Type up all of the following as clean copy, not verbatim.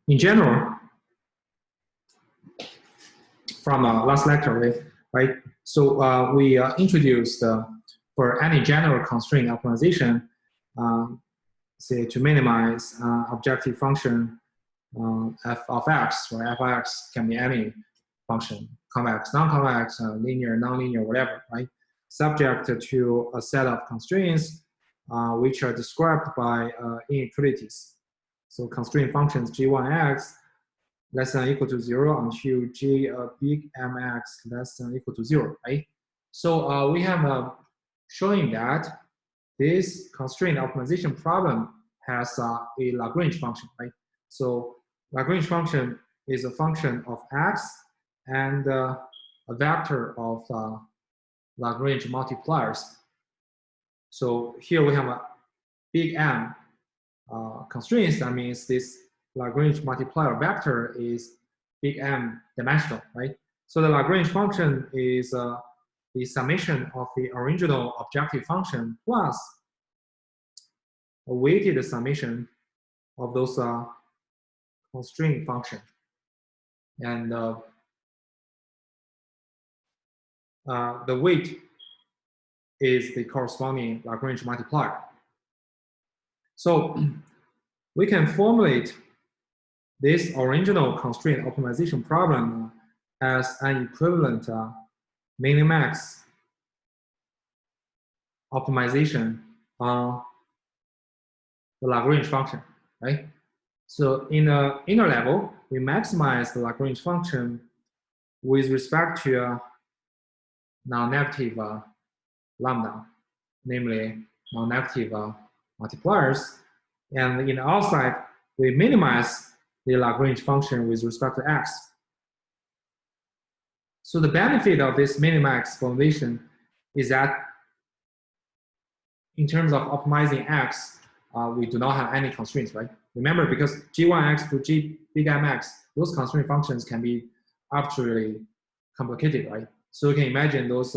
in general, from last lecture, right? So we introduced for any general constraint optimization, say to minimize objective function f of x, where f of x can be any function, convex, non-convex, linear, non-linear, whatever, right? Subject to a set of constraints which are described by inequalities. So constraint functions g1x less than or equal to 0 until g big mx less than or equal to 0, right? So we have showing that this constraint optimization problem has a Lagrange function, right? So Lagrange function is a function of x and a vector of Lagrange multipliers. So here we have a big M constraints. That means this Lagrange multiplier vector is big M dimensional, right? So the Lagrange function is the summation of the original objective function plus a weighted summation of those constraint function. And the weight is the corresponding Lagrange multiplier. So we can formulate this original constraint optimization problem as an equivalent minimax optimization on the Lagrange function, right? So in the inner level, we maximize the Lagrange function with respect to a non-negative lambda, namely non-negative multipliers. And in the outside, we minimize the Lagrange function with respect to x. So the benefit of this minimax formulation is that in terms of optimizing x, we do not have any constraints, right? Remember, because g1x to g big mx, those constraint functions can be arbitrarily complicated, right? So you can imagine those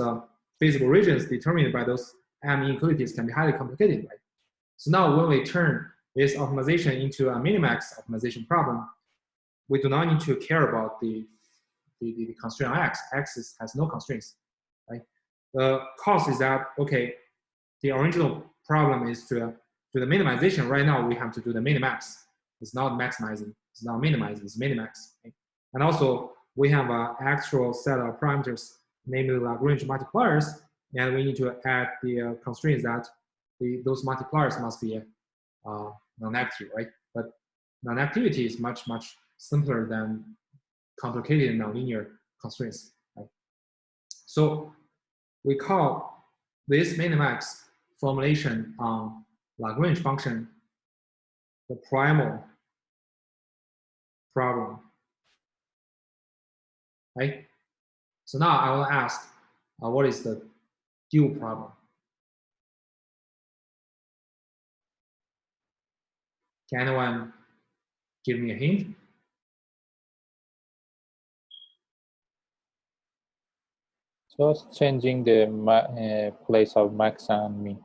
feasible regions determined by those m inequalities can be highly complicated, right? So now when we turn this optimization into a minimax optimization problem, we do not need to care about the constraint on x. X has no constraints, right? The cost is that, okay, the original problem is to do the minimization. Right now, we have to do the minimax. It's not maximizing. It's not minimizing. It's minimax. Okay? And also, we have an actual set of parameters, namely Lagrange multipliers, and we need to add the constraints that those multipliers must be non-negative, right? But non-activity is much, much simpler than complicated nonlinear constraints, right? So we call this minimax formulation on Lagrange function the primal problem, right? So now I will ask, what is the dual problem? Can anyone give me a hint? Just changing the place of max and min.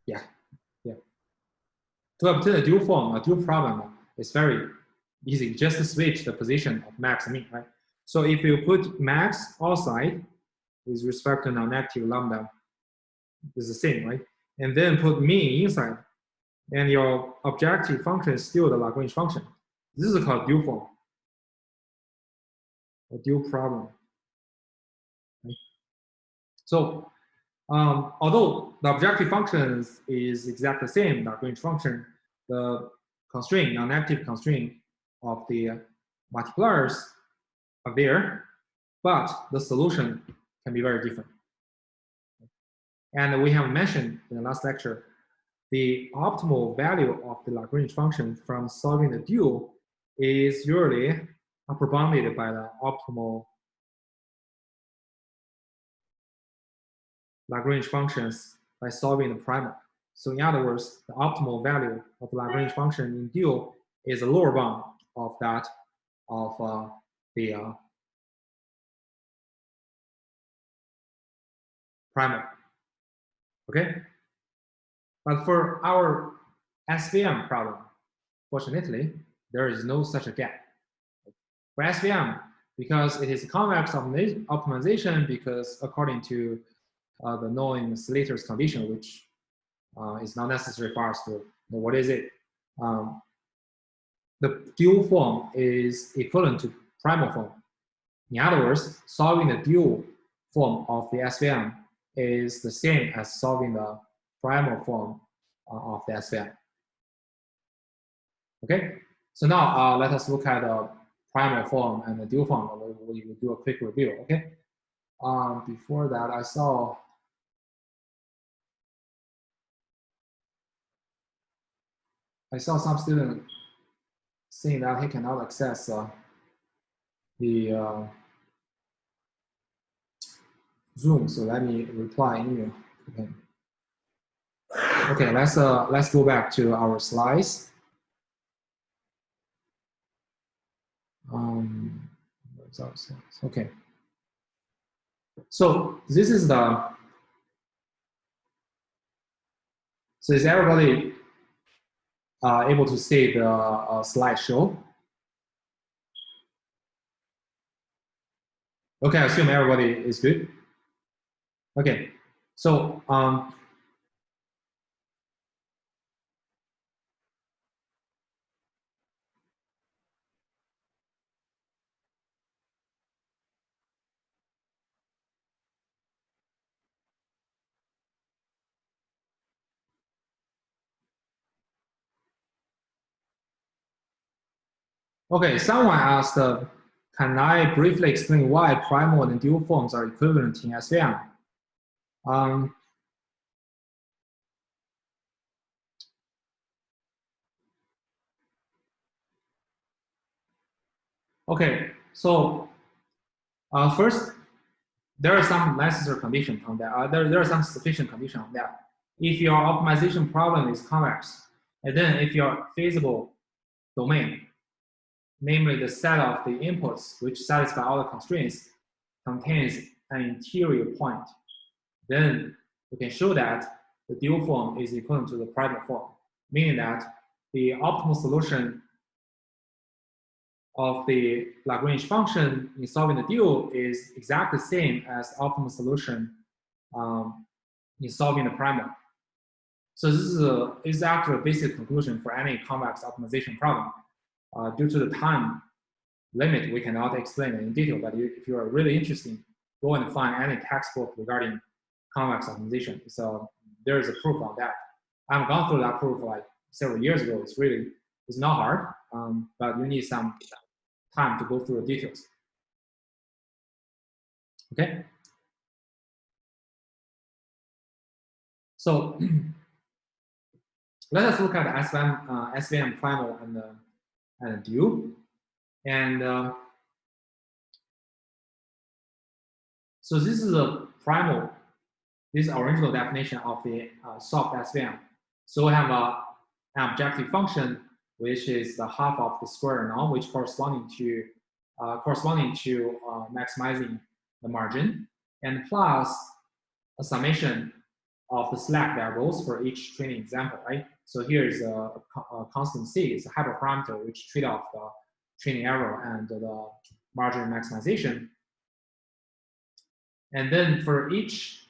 Yeah. To obtain a dual form, a dual problem is very easy. Just to switch the position of max and min, right? So if you put max outside with respect to non-negative lambda, it's the same, right? And then put min inside, and your objective function is still the Lagrange function. This is called dual form, a dual problem. Right? So although the objective function is exactly the same, Lagrange function, the constraint, non-negative constraint of the multipliers are there, but the solution can be very different. And we have mentioned in the last lecture, the optimal value of the Lagrange function from solving the dual is usually upper bounded by the optimal Lagrange functions by solving the primal. So in other words, the optimal value of the Lagrange function in dual is the lower bound of that of the primal. Okay? But for our SVM problem, fortunately, there is no such a gap. For SVM, because it is convex optimization, because according to the known Slater's condition, which is not necessary for us to know what is it. The dual form is equivalent to primal form. In other words, solving the dual form of the SVM is the same as solving the primal form of the SVM. Okay, so now let us look at the primal form and the dual form. We will do a quick review. Okay, before that, I saw some student saying that he cannot access the Zoom, so let me reply email to him. Okay, let's go back to our slides. Where's our slides? Okay. So this is the. So is everybody able to see the slideshow? Okay, I assume everybody is good. Okay, so okay, someone asked, can I briefly explain why primal and dual forms are equivalent in SVM? Okay, so first, there are some necessary conditions on that. There are some sufficient conditions on that. If your optimization problem is convex, and then if your feasible domain, namely the set of the inputs which satisfy all the constraints, contains an interior point, then we can show that the dual form is equivalent to the primal form, meaning that the optimal solution of the Lagrange function in solving the dual is exactly the same as optimal solution in solving the primal. So this is actually a basic conclusion for any convex optimization problem. Due to the time limit, we cannot explain it in detail, but if you are really interested, go and find any textbook regarding convex optimization. So there is a proof on that. I've gone through that proof like several years ago. It's not hard, but you need some time to go through the details. Okay. So let us look at the SVM primal and dual. And so this is a primal, this original definition of the soft SVM. So we have an objective function, which is the half of the square norm, which corresponding to maximizing the margin, and plus a summation of the slack variables for each training example, right? So here is a constant C, it's a hyperparameter which trade off the training error and the margin maximization. And then for each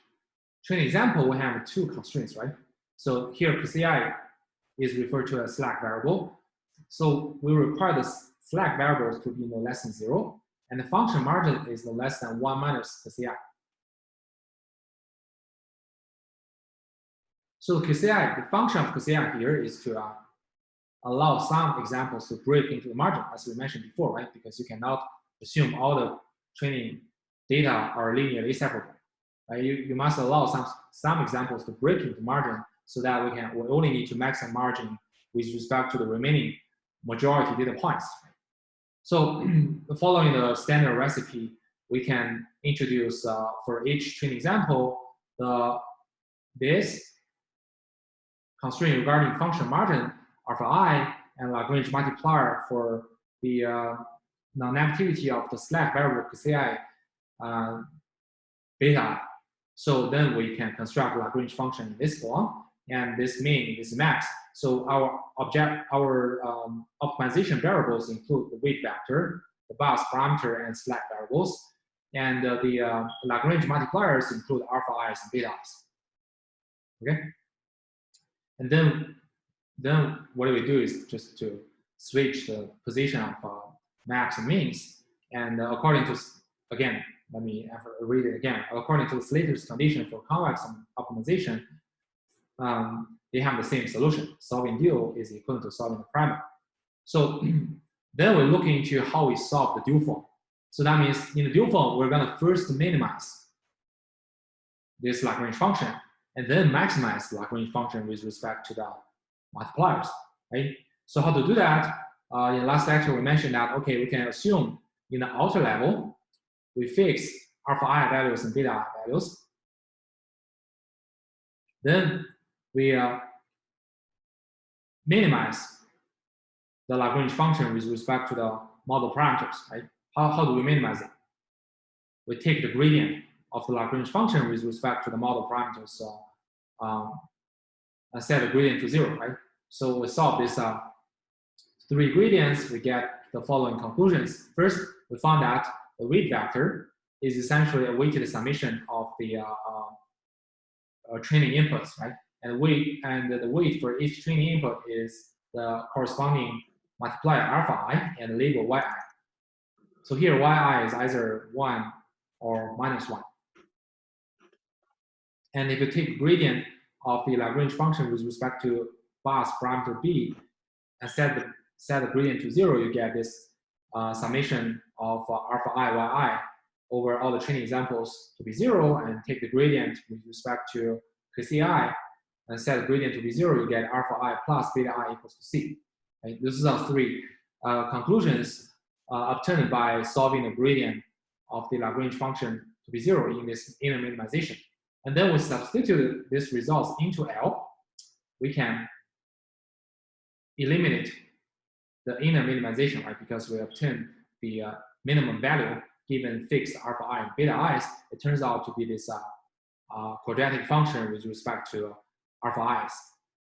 training example, we have two constraints, right? So here PCI is referred to as slack variable. So we require the slack variables to be no less than 0, and the function margin is no less than 1 minus PCI. So PCI, the function of PCI here is to allow some examples to break into the margin, as we mentioned before, right? Because you cannot assume all the training data are linearly separable. Right? You must allow some examples to break into margin so that we only need to max the margin with respect to the remaining majority data points. So following the standard recipe, we can introduce for each training example this constraint regarding function margin alpha I and Lagrange multiplier for the non-negativity of the slack variable PCI beta. So then we can construct Lagrange function in this form. and this min is max. So our optimization variables include the weight vector, the bias parameter, and slack variables. And the Lagrange multipliers include alpha i's and beta i's. Okay. And then what we do is just to switch the position of max and mins. And according to, again, let me read it again. According to Slater's condition for convex optimization, they have the same solution. Solving dual is equivalent to solving the primal. So then we look into how we solve the dual form. So that means in the dual form, we're going to first minimize this Lagrange function and then maximize the Lagrange function with respect to the multipliers, right? So how to do that? In the last lecture, we mentioned that, okay, we can assume in the outer level, we fix alpha I values and beta I values. Then we minimize the Lagrange function with respect to the model parameters, right? How do we minimize it? We take the gradient of the Lagrange function with respect to the model parameters, so set the gradient to 0, right? So we solve this 3 gradients, we get the following conclusions. First, we found that the weight vector is essentially a weighted summation of the training inputs, right? And the weight for each training input is the corresponding multiplier alpha I and label yi. So here yi is either 1 or -1. And if you take gradient of the Lagrange function with respect to bias parameter b and set the gradient to 0, you get this summation of alpha I yi over all the training examples to be 0, and take the gradient with respect to kci and set the gradient to be 0, you get alpha I plus beta I equals to c. Right? This is our 3 conclusions obtained by solving the gradient of the Lagrange function to be 0 in this inner minimization. And then we substitute these results into L. We can eliminate the inner minimization, right? Because we obtain the minimum value given fixed alpha I and beta i's. It turns out to be this quadratic function with respect to alpha i's,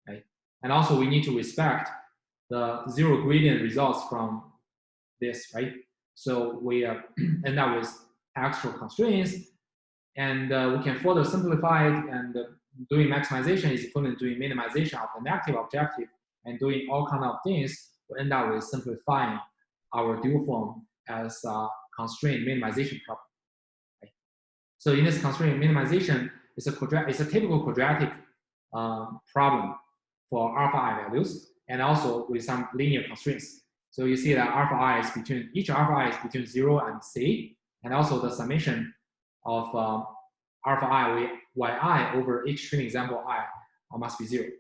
right? And also we need to respect the 0 gradient results from this, right? So we end up with actual constraints, and we can further simplify it, and doing maximization is equivalent to doing minimization of the negative objective, and doing all kinds of things, we end up with simplifying our dual form as a constraint minimization problem. Right? So in this constraint minimization, it's a typical quadratic problem for alpha I values, and also with some linear constraints. So you see that each alpha I is between 0 and c, and also the summation of alpha I yi over each training example I must be 0.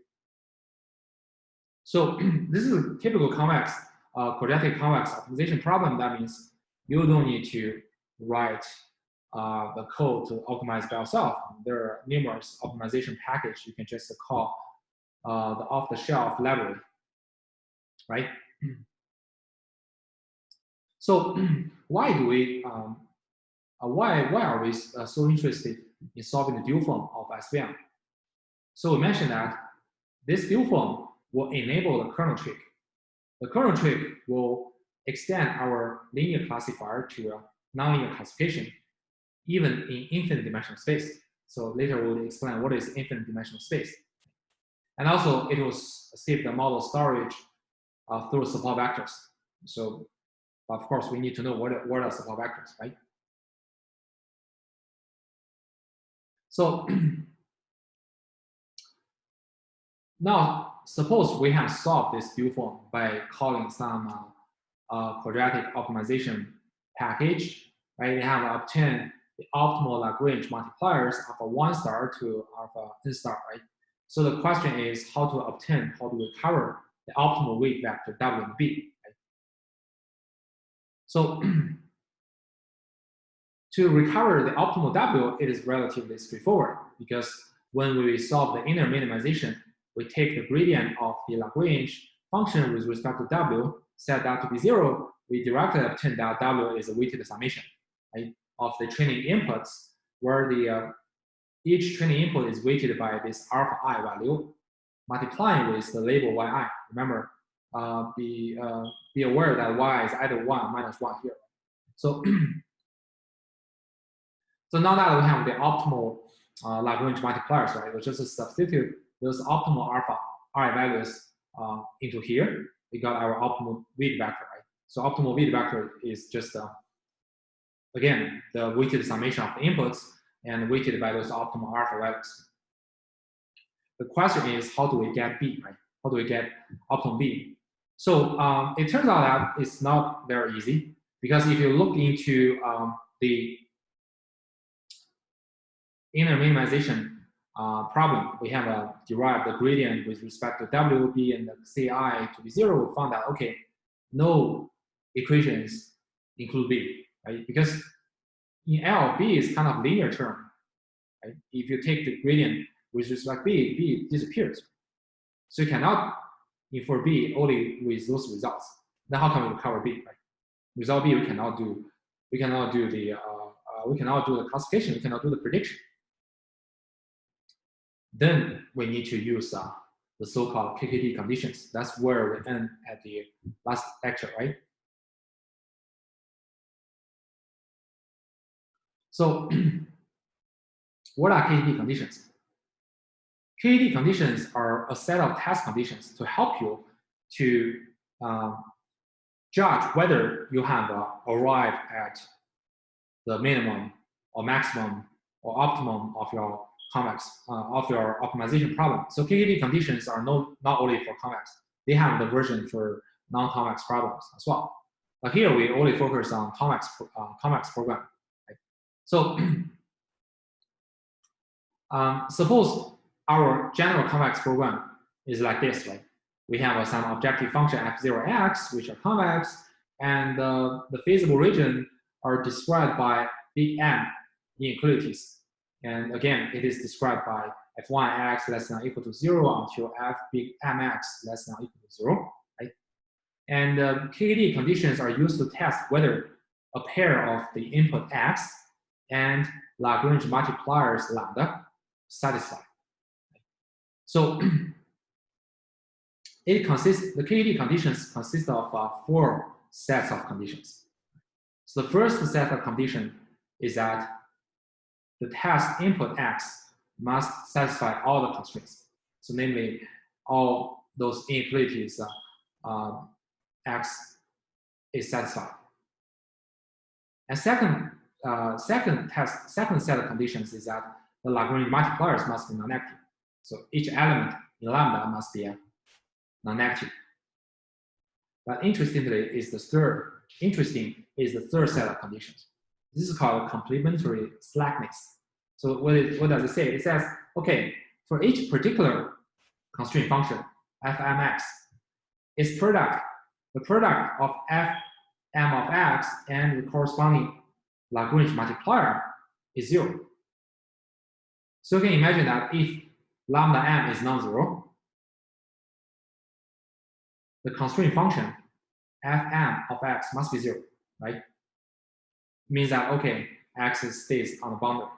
So this is a typical convex, quadratic convex optimization problem. That means you don't need to write the code to optimize by yourself. There are numerous optimization packages you can just call the off-the-shelf library, right? So why do we why are we so interested in solving the dual form of SVM? So we mentioned that this dual form will enable the kernel trick. The kernel trick will extend our linear classifier to a nonlinear classification, even in infinite dimensional space. So later we'll explain what is infinite dimensional space. And also it will save the model storage through support vectors. So of course we need to know what are support vectors, right? So now suppose we have solved this dual form by calling some quadratic optimization package, right? We have obtained the optimal Lagrange multipliers alpha 1 star to alpha n star, right? So the question is how to recover the optimal weight vector W and B, right? So to recover the optimal W, it is relatively straightforward, because when we solve the inner minimization, we take the gradient of the Lagrange function with respect to W, set that to be 0, we directly obtain that W is a weighted summation, right, of the training inputs, where each training input is weighted by this alpha I value multiplying with the label yi. Remember, be aware that y is either 1 minus 1 here. So, so now that we have the optimal Lagrange multipliers, right, we just substitute those optimal alpha I values into here. We got our optimal weight vector, right? So optimal weight vector is just, again, the weighted summation of the inputs and weighted by those optimal alpha values. The question is, how do we get B, right? How do we get optimal B? So it turns out that it's not very easy, because if you look into the inner minimization problem, we have derived the gradient with respect to WB and the CI to be 0. We found that, okay, no equations include B, right? Because in L, B is kind of linear term, right? If you take the gradient with respect to B, B disappears. So you cannot infer B only with those results. Then how can we recover B, right? Without B, we cannot do the classification, we cannot do the prediction. Then we need to use the so-called KKT conditions. That's where we end at the last lecture, right? So what are KKT conditions? KKT conditions are a set of test conditions to help you to judge whether you have arrived at the minimum or maximum or optimum of your optimization problem. So KKT conditions are not only for convex; they have the version for non-convex problems as well. But here we only focus on convex program. Right? So suppose our general convex program is like this, right? We have some objective function f0x, which are convex, and the feasible region are described by big M inequalities. And again, it is described by f1x less than or equal to 0 until f big mx less than or equal to 0, right? And KKT conditions are used to test whether a pair of the input x and Lagrange multipliers lambda satisfy. So the KKT conditions consist of 4 sets of conditions. So the first set of condition is that the test input x must satisfy all the constraints. So namely, all those inequalities x is satisfied. And second set of conditions is that the Lagrange multipliers must be non-negative. So each element in lambda must be non-negative. But interestingly is the third set of conditions. This is called complementary slackness. So what does it say? It says, okay, for each particular constraint function, fmx, its product, the product of fm of x and the corresponding Lagrange multiplier is 0. So you can imagine that if lambda m is non-zero, the constraint function fm of x must be 0, right? Means that, okay, x stays on the boundary.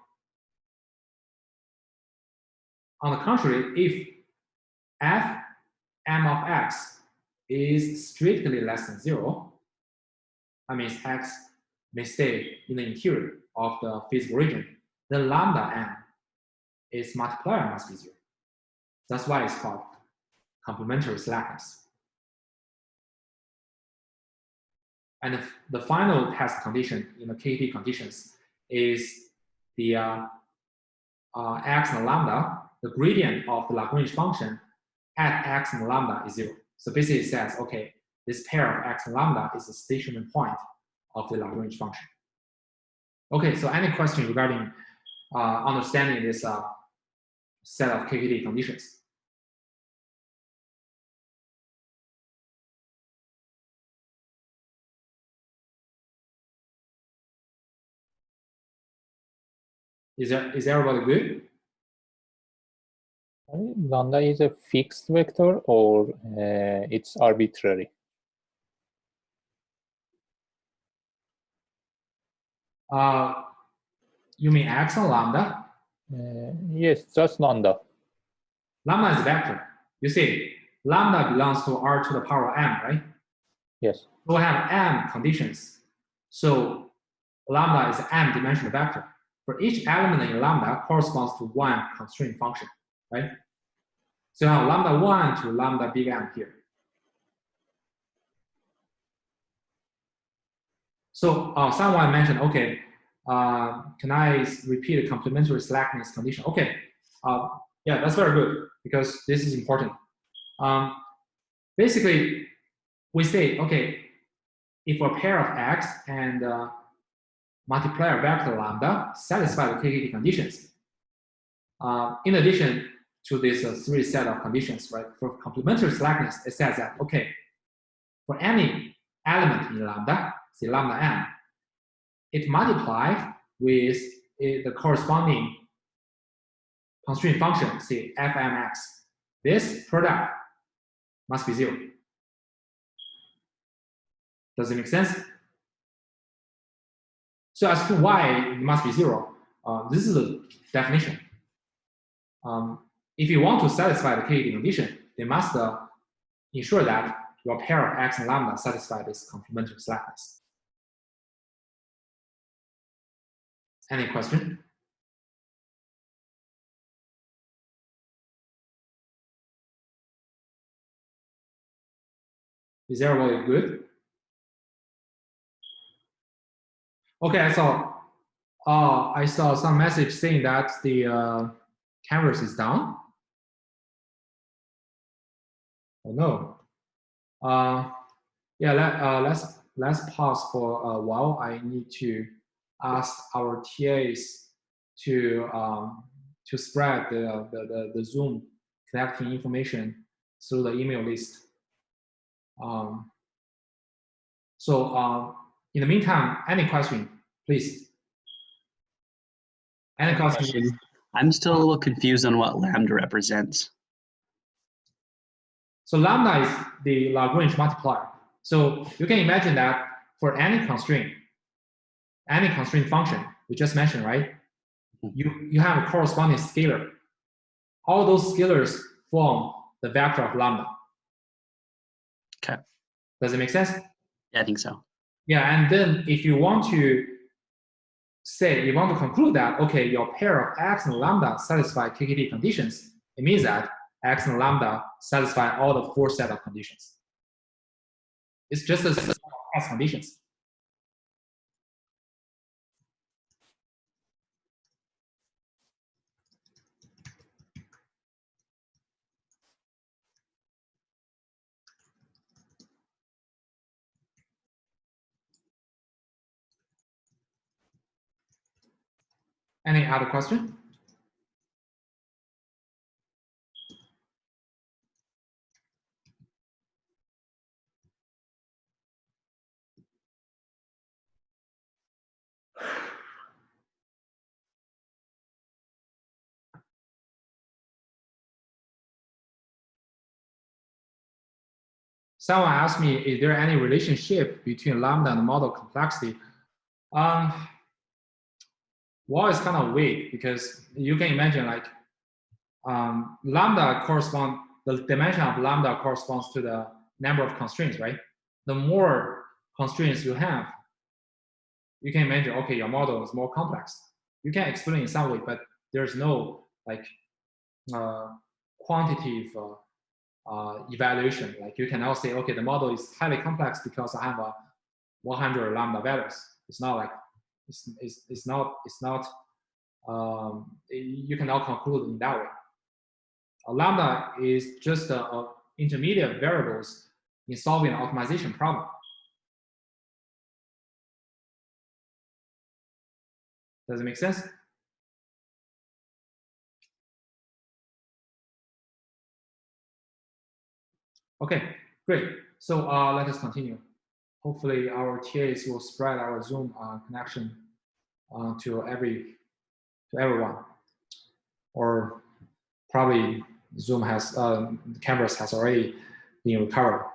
On the contrary, if fm of x is strictly less than 0, that means x may stay in the interior of the feasible region, then lambda m, its multiplier must be 0. That's why it's called complementary slackness. And the final test condition in the KKT conditions is the x and lambda, the gradient of the Lagrange function at x and lambda is 0. So basically it says, okay, this pair of x and lambda is the stationary point of the Lagrange function. Okay, so any question regarding understanding this set of KKT conditions? Is everybody good? Lambda is a fixed vector or it's arbitrary? You mean x and lambda? Yes, just lambda. Lambda is a vector. you see, lambda belongs to R to the power m, right? Yes. So we have m conditions. So lambda is an m-dimensional vector. For each element in lambda corresponds to one constraint function, right? So now lambda 1 to lambda big M here. So someone mentioned, okay, can I repeat a complementary slackness condition? Okay, yeah, that's very good because this is important. Basically, we say, okay, if a pair of X and multiplier vector lambda satisfy the KKT conditions, in addition to this three set of conditions, right? For complementary slackness, it says that, okay, for any element in lambda, say lambda m, it multiplies with the corresponding constraint function, say fmx. This product must be 0. Does it make sense? So as to why it must be 0, this is a definition. If you want to satisfy the KKT condition, they must ensure that your pair of X and lambda satisfy this complementary slackness. Any question? Is everybody good? Okay, I saw some message saying that the canvas is down. Oh no. Yeah, let's pause for a while. I need to ask our TAs to spread the Zoom connecting information through the email list. In the meantime, any question, please? Any question? I'm still a little confused on what lambda represents. So lambda is the Lagrange multiplier. So you can imagine that for any constraint function we just mentioned, right? You have a corresponding scalar. All those scalars form the vector of lambda. Okay. Does it make sense? Yeah, I think so. Yeah, and then if you want to conclude that, okay, your pair of X and lambda satisfy KKT conditions, it means that X and lambda satisfy all the 4 set of conditions. It's just a set of S conditions. Any other question? Someone asked me, is there any relationship between lambda and model complexity? Well, it's kind of weak because you can imagine like the dimension of lambda corresponds to the number of constraints, right? The more constraints you have, you can imagine, okay, your model is more complex. You can explain in some way, but there's no like quantitative evaluation. Like you cannot say, okay, the model is highly complex because I have 100 lambda values. It's not like it's not you cannot conclude in that way. Lambda is just intermediate variables in solving an optimization problem. Does it make sense? Okay, great. So let us continue. Hopefully our TAs will spread our Zoom connection to everyone, or probably Zoom has cameras has already been recovered.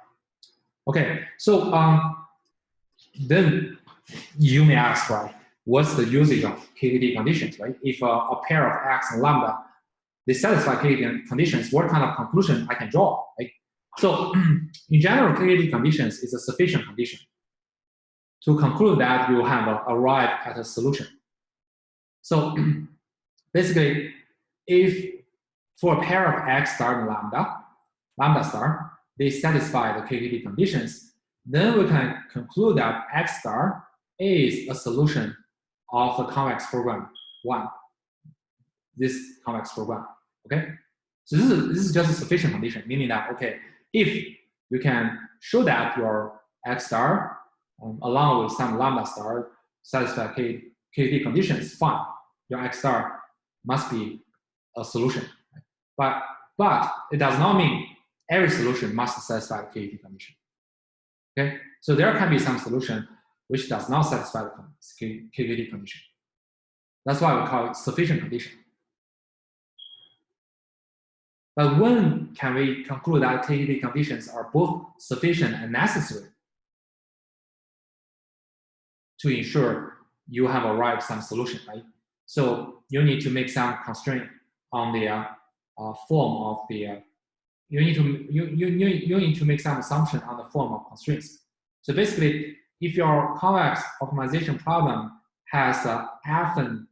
Okay, so then you may ask, right, what's the usage of KKT conditions, right? If a pair of X and lambda, they satisfy KKT conditions, what kind of conclusion I can draw, right? So in general, KKT conditions is a sufficient condition to conclude that you have arrived at a solution. So basically, if for a pair of X star and lambda star, they satisfy the KKT conditions, then we can conclude that X star is a solution of the convex program 1, this convex program, okay? So this is just a sufficient condition, meaning that, okay, if you can show that your X star along with some lambda star satisfy KKT conditions, fine, your X star must be a solution. But it does not mean every solution must satisfy the KKT condition. Okay, so there can be some solution which does not satisfy the KKT condition. That's why we call it sufficient condition. But when can we conclude that KKT conditions are both sufficient and necessary to ensure you have arrived some solution, right? So you need to make some constraint on the form of the you need to make some assumption on the form of constraints. So basically, if your convex optimization problem has often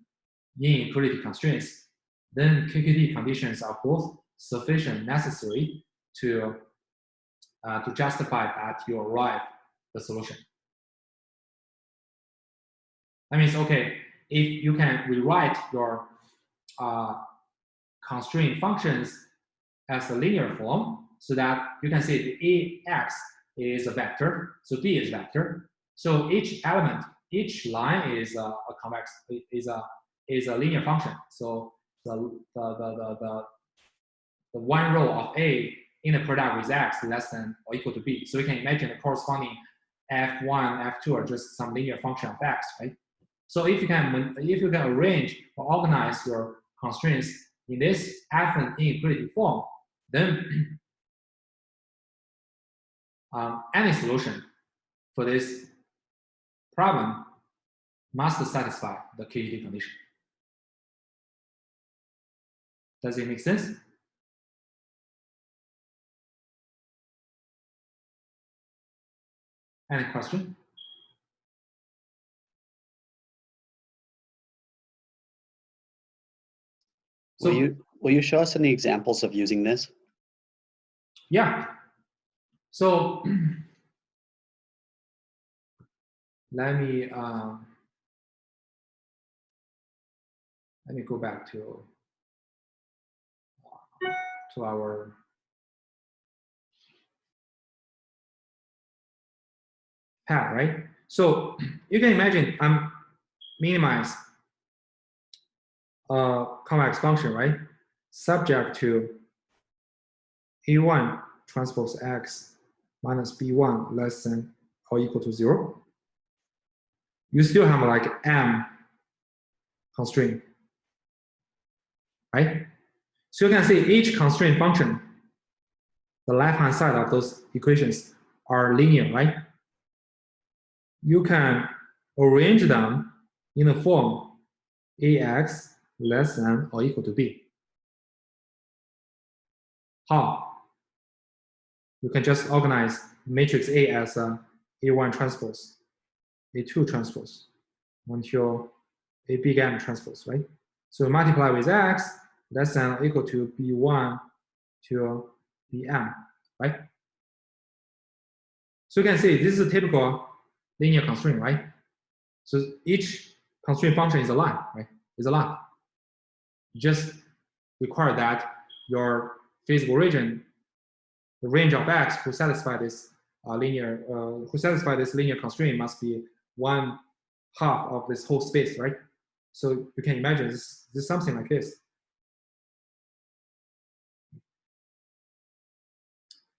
inequality constraints, then KKT conditions are both sufficient and necessary to justify that you arrive the solution. That means, okay, if you can rewrite your constraint functions as a linear form, so that you can say the AX is a vector, so B is vector. So each element, each line is a convex, is a linear function. So the one row of A in the product with X less than or equal to B. So you can imagine the corresponding F1, F2 are just some linear function of X, right? So if you can arrange or organize your constraints in this Fn inequality form, then any solution for this problem must satisfy the KKT condition. Does it make sense? Any question? So will you show us any examples of using this? Yeah. So let me go back to our pad, right? So you can imagine I'm minimize a convex function, right? Subject to A1 transpose X minus B1 less than or equal to 0. You still have like M constraint, right? So you can see each constraint function, the left-hand side of those equations are linear, right? You can arrange them in the form AX less than or equal to B. How? You can just organize matrix A as a A1 transpose, A2 transpose, until A big M transpose, right? So multiply with X less than or equal to B1 to Bm, right? So you can see this is a typical linear constraint, right? So each constraint function is a line, right? Is a line. You just require that your physical region, the range of X who satisfy this linear constraint must be 1/2 of this whole space, right? So you can imagine this is something like this.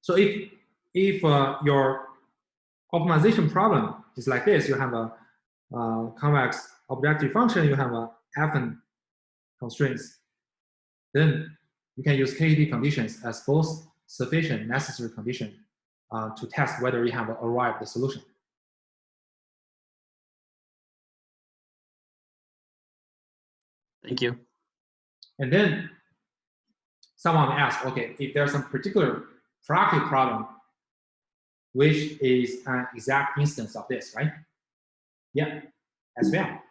So if your optimization problem is like this, you have a convex objective function, you have a Fn constraints, then you can use KKT conditions as both sufficient necessary condition to test whether you have arrived the solution. Thank you. And then someone asked, okay, if there's some particular practical problem, which is an exact instance of this, right? Yeah, as well.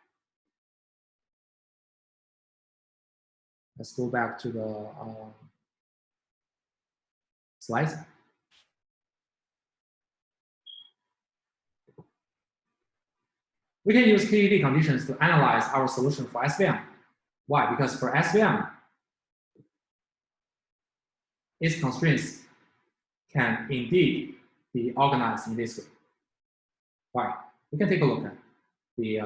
Let's go back to the slides. We can use KED conditions to analyze our solution for SVM. Why? Because for SVM, its constraints can indeed be organized in this way. Why? We can take a look at the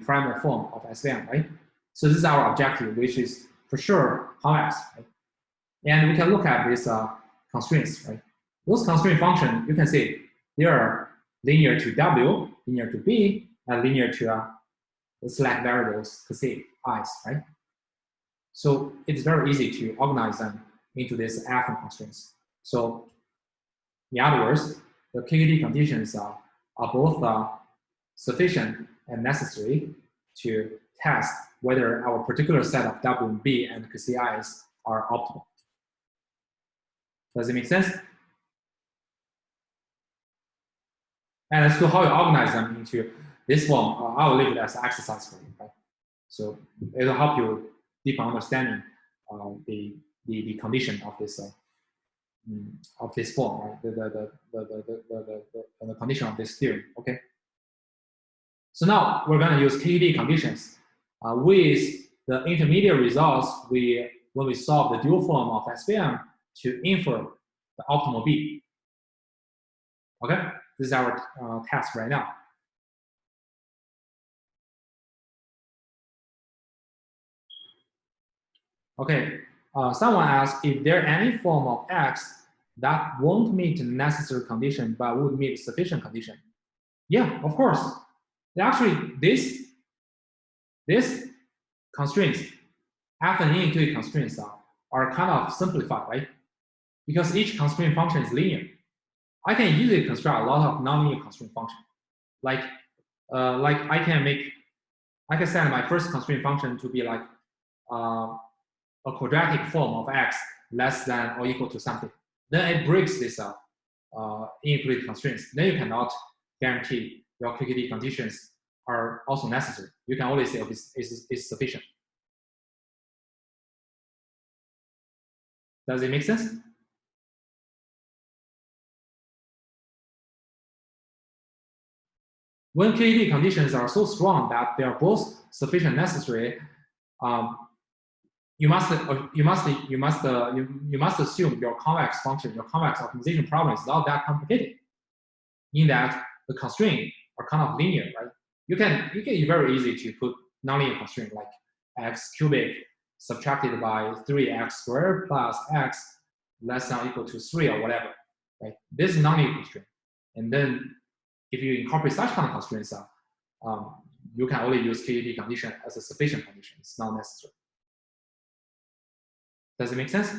primal form of SVM, right? So this is our objective, which is for sure convex, right? And we can look at these constraints, right? Those constraint functions, you can see they are linear to W, linear to B, and linear to the select variables, C, I's, right? So it's very easy to organize them into these F constraints. So in other words, the KED conditions are both sufficient and necessary to test whether our particular set of W and B and KCIs are optimal. Does it make sense? And as to how you organize them into this form, I will leave it as an exercise for you, right? So it will help you deeper understanding the condition of this form, right? The condition of this theorem. Okay. So now we're going to use KED conditions with the intermediate results when we solve the dual form of SVM to infer the optimal B. Okay, this is our task right now. Okay, someone asked if there any form of X that won't meet the necessary condition but would meet sufficient condition. Yeah, of course. Actually, this constraints, F and N constraints are kind of simplified, right? Because each constraint function is linear. I can easily construct a lot of nonlinear constraint functions. Like I can set my first constraint function to be like a quadratic form of X less than or equal to something. Then it breaks this inequality constraints. Then you cannot guarantee your KED conditions are also necessary. You can always say it's sufficient. Does it make sense? When KED conditions are so strong that they are both sufficient and necessary, you must assume your convex function, your convex optimization problem is not that complicated. In that the constraints are kind of linear, right? You can very easy to put nonlinear constraint like x cubic subtracted by 3x squared plus x less than or equal to 3 or whatever, right? This is nonlinear constraint. And then if you incorporate such kind of constraints, you can only use KED condition as a sufficient condition. It's not necessary. Does it make sense?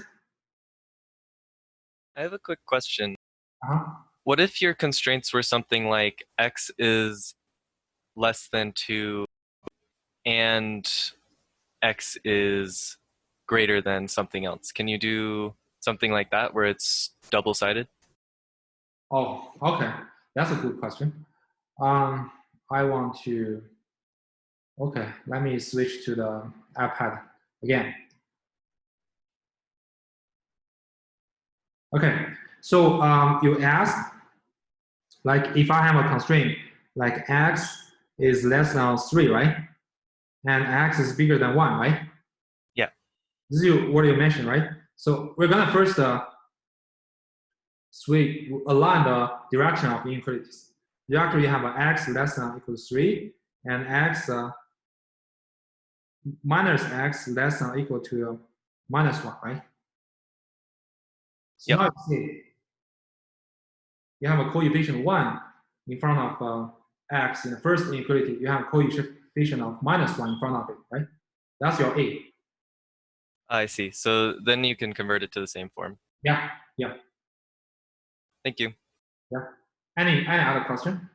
I have a quick question. Uh-huh. What if your constraints were something like x is less than 2 and x is greater than something else? Can you do something like that where it's double-sided? Oh, okay. That's a good question. I want to, okay, let me switch to the iPad again. Okay, so you asked, like if I have a constraint, like x is less than 3, right? And x is bigger than 1, right? Yeah. This is what you mentioned, right? So we're gonna first align the direction of inequalities. You actually have an x less than or equal to 3 and x minus x less than or equal to minus 1, right? So yep. now you see you have a coefficient 1 in front of x in the first inequality. You have a coefficient of minus 1 in front of it, right? That's your A. I see. So then you can convert it to the same form. Yeah, yeah. Thank you. Yeah. Any other question?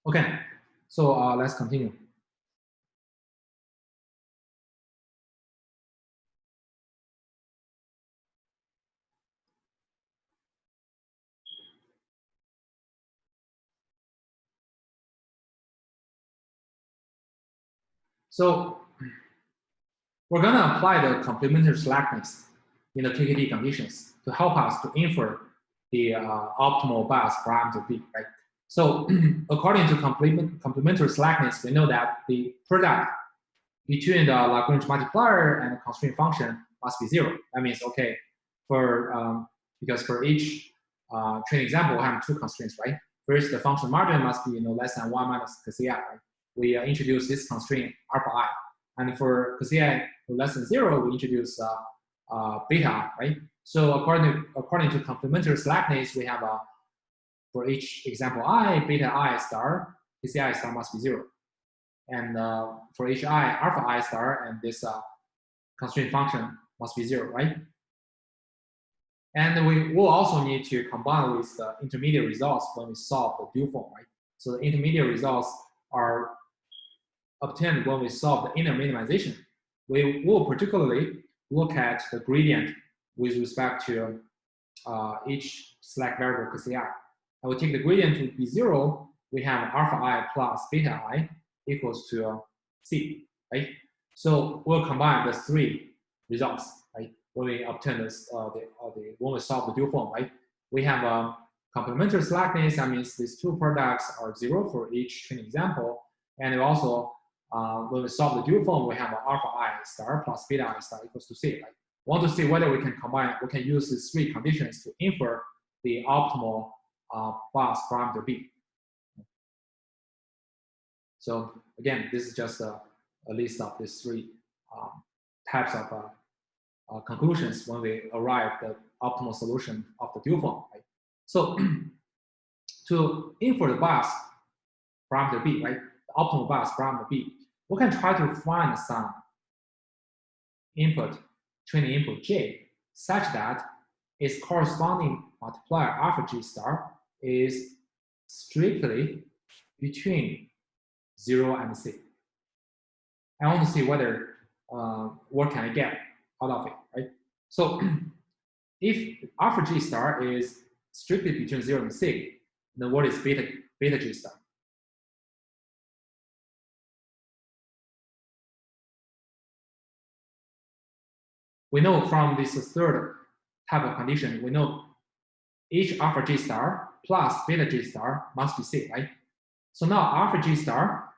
Okay, so let's continue. So we're going to apply the complementary slackness in the KKT conditions to help us to infer the optimal bias parameter B, right? So according to complementary slackness, we know that the product between the Lagrange multiplier and the constraint function must be 0. That means, okay, because for each training example, we have 2 constraints, right? First, the function margin must be less than 1 minus KCI, right? We introduce this constraint alpha I. And for KCI less than 0, we introduce beta I, right? So according to complementary slackness, we have for each example I, beta I star, KCI star must be 0. And for each I, alpha I star, and this constraint function must be 0, right? And we will also need to combine with the intermediate results when we solve the dual form, right? So the intermediate results are obtained when we solve the inner minimization. We will particularly look at the gradient with respect to each slack variable KCI. And we take the gradient to be 0, we have alpha I plus beta I equals to C, right? So we'll combine the 3 results, right? When we obtain this, when we solve the dual form, right? We have a complementary slackness. That means these 2 products are 0 for each training example. And we also, when we solve the dual form, we have an alpha I star plus beta I star equals to C, right? We want to see whether we can combine, we can use these 3 conditions to infer the optimal bias parameter B. So again, this is just a list of these 3 types of conclusions when we arrive at the optimal solution of the dual form, right? So to infer the bias parameter B, right? The optimal bias parameter B, we can try to find some training input J, such that its corresponding multiplier alpha G star is strictly between 0 and C. I want to see whether what can I get out of it, right? So if alpha G star is strictly between 0 and C, then what is beta G star? We know from this 3rd type of condition, we know each alpha G star plus beta G star must be C, right? So now alpha G star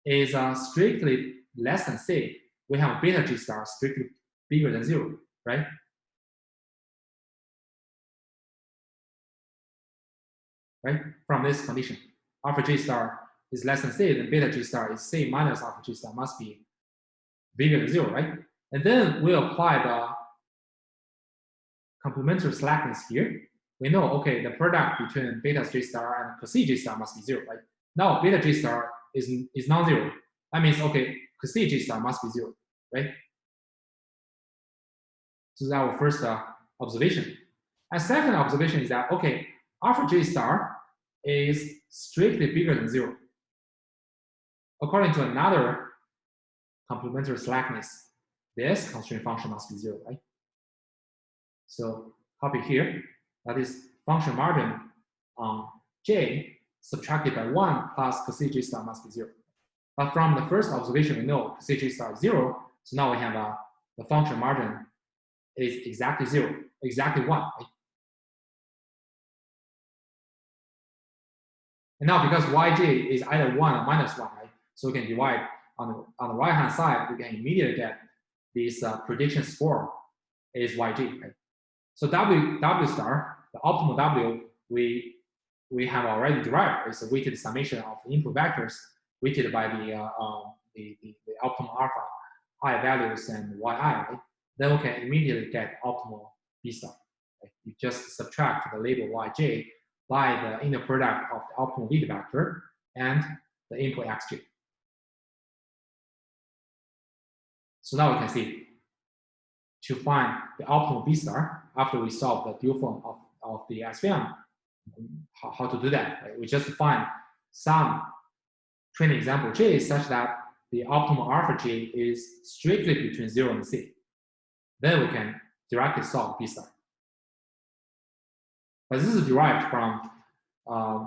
is strictly less than C. We have beta G star strictly bigger than 0, right? Right? From this condition, alpha G star is less than C, then beta G star is C minus alpha G star must be bigger than 0, right? And then we apply the complementary slackness here. We know, okay, the product between beta G star and C G star must be 0, right? Now beta G star is non-zero. That means, okay, C G star must be 0, right? So that's our first observation. And second observation is that, okay, alpha G star is strictly bigger than 0. According to another complementary slackness, this constraint function must be 0, right? So copy here, that is function margin on J subtracted by 1 plus CG star must be 0. But from the first observation, we know CG star is 0, so now we have the function margin is exactly 0, exactly 1, right? And now because Yj is either 1 or minus 1, right? So we can divide on the right-hand side, we can immediately get this prediction score is Yj, right? So W star, the optimal W, we have already derived. It's a weighted summation of the input vectors weighted by the optimal alpha I values and Yi, right? Then we can immediately get optimal B star. Right? You just subtract the label Yj by the inner product of the optimal lead vector and the input xj. So now we can see to find the optimal B star after we solve the dual form of the SVM, how to do that. Right? We just find some training example J such that the optimal alpha J is strictly between 0 and C. Then we can directly solve B star. But this is derived from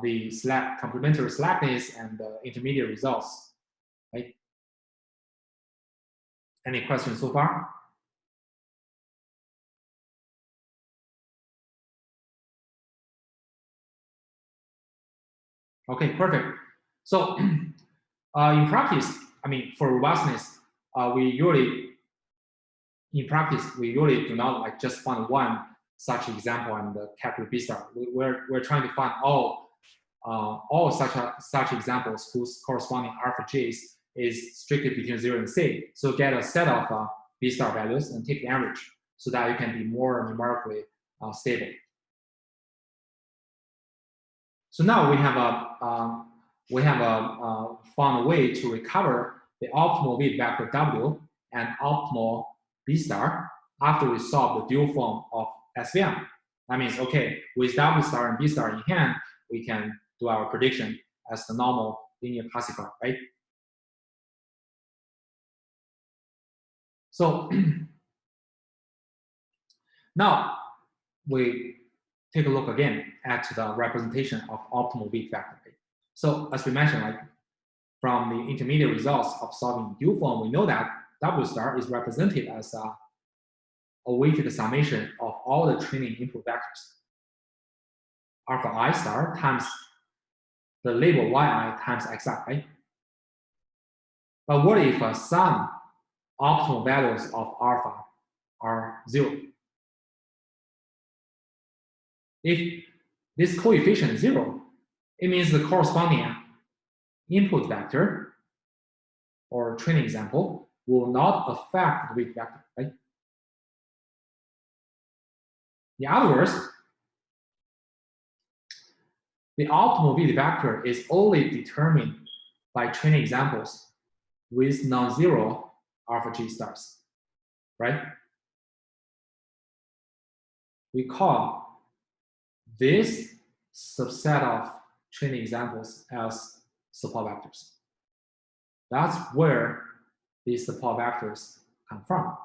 the complementary slackness and the intermediate results, right? Any questions so far? Okay, perfect. So in practice, I mean, for robustness, in practice, we usually do not like just find one such example and calculate B star. We're trying to find all such examples whose corresponding alpha J's is strictly between 0 and C. So get a set of B star values and take the average so that you can be more numerically stable. So now we have found a way to recover the optimal weight vector W and optimal B star after we solve the dual form of SVM. That means, okay, with W star and B star in hand, we can do our prediction as the normal linear classifier, right? So now we take a look again at the representation of optimal weight vector. So as we mentioned, like from the intermediate results of solving dual form, we know that W star is represented as a weighted summation of all the training input vectors. Alpha I star times the label yi times xi, right? But what if some optimal values of alpha are 0? If this coefficient is 0, it means the corresponding input vector or training example will not affect the weight vector, right? In other words, the optimal weight vector is only determined by training examples with non-zero alpha G stars, right? We call this subset of training examples as support vectors. That's where these support vectors come from.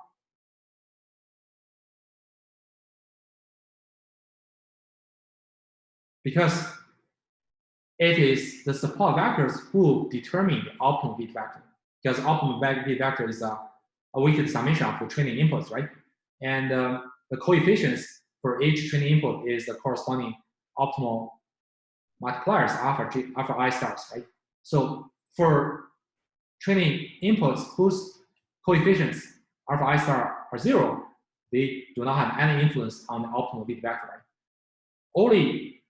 Because it is the support vectors who determine the optimal weight vector. Because optimal weight vector is a weighted summation of the training inputs, right? And the coefficients for each training input is the corresponding optimal multipliers, alpha I stars, right? So for training inputs whose coefficients alpha I star are 0, they do not have any influence on the optimal weight vector, right? Only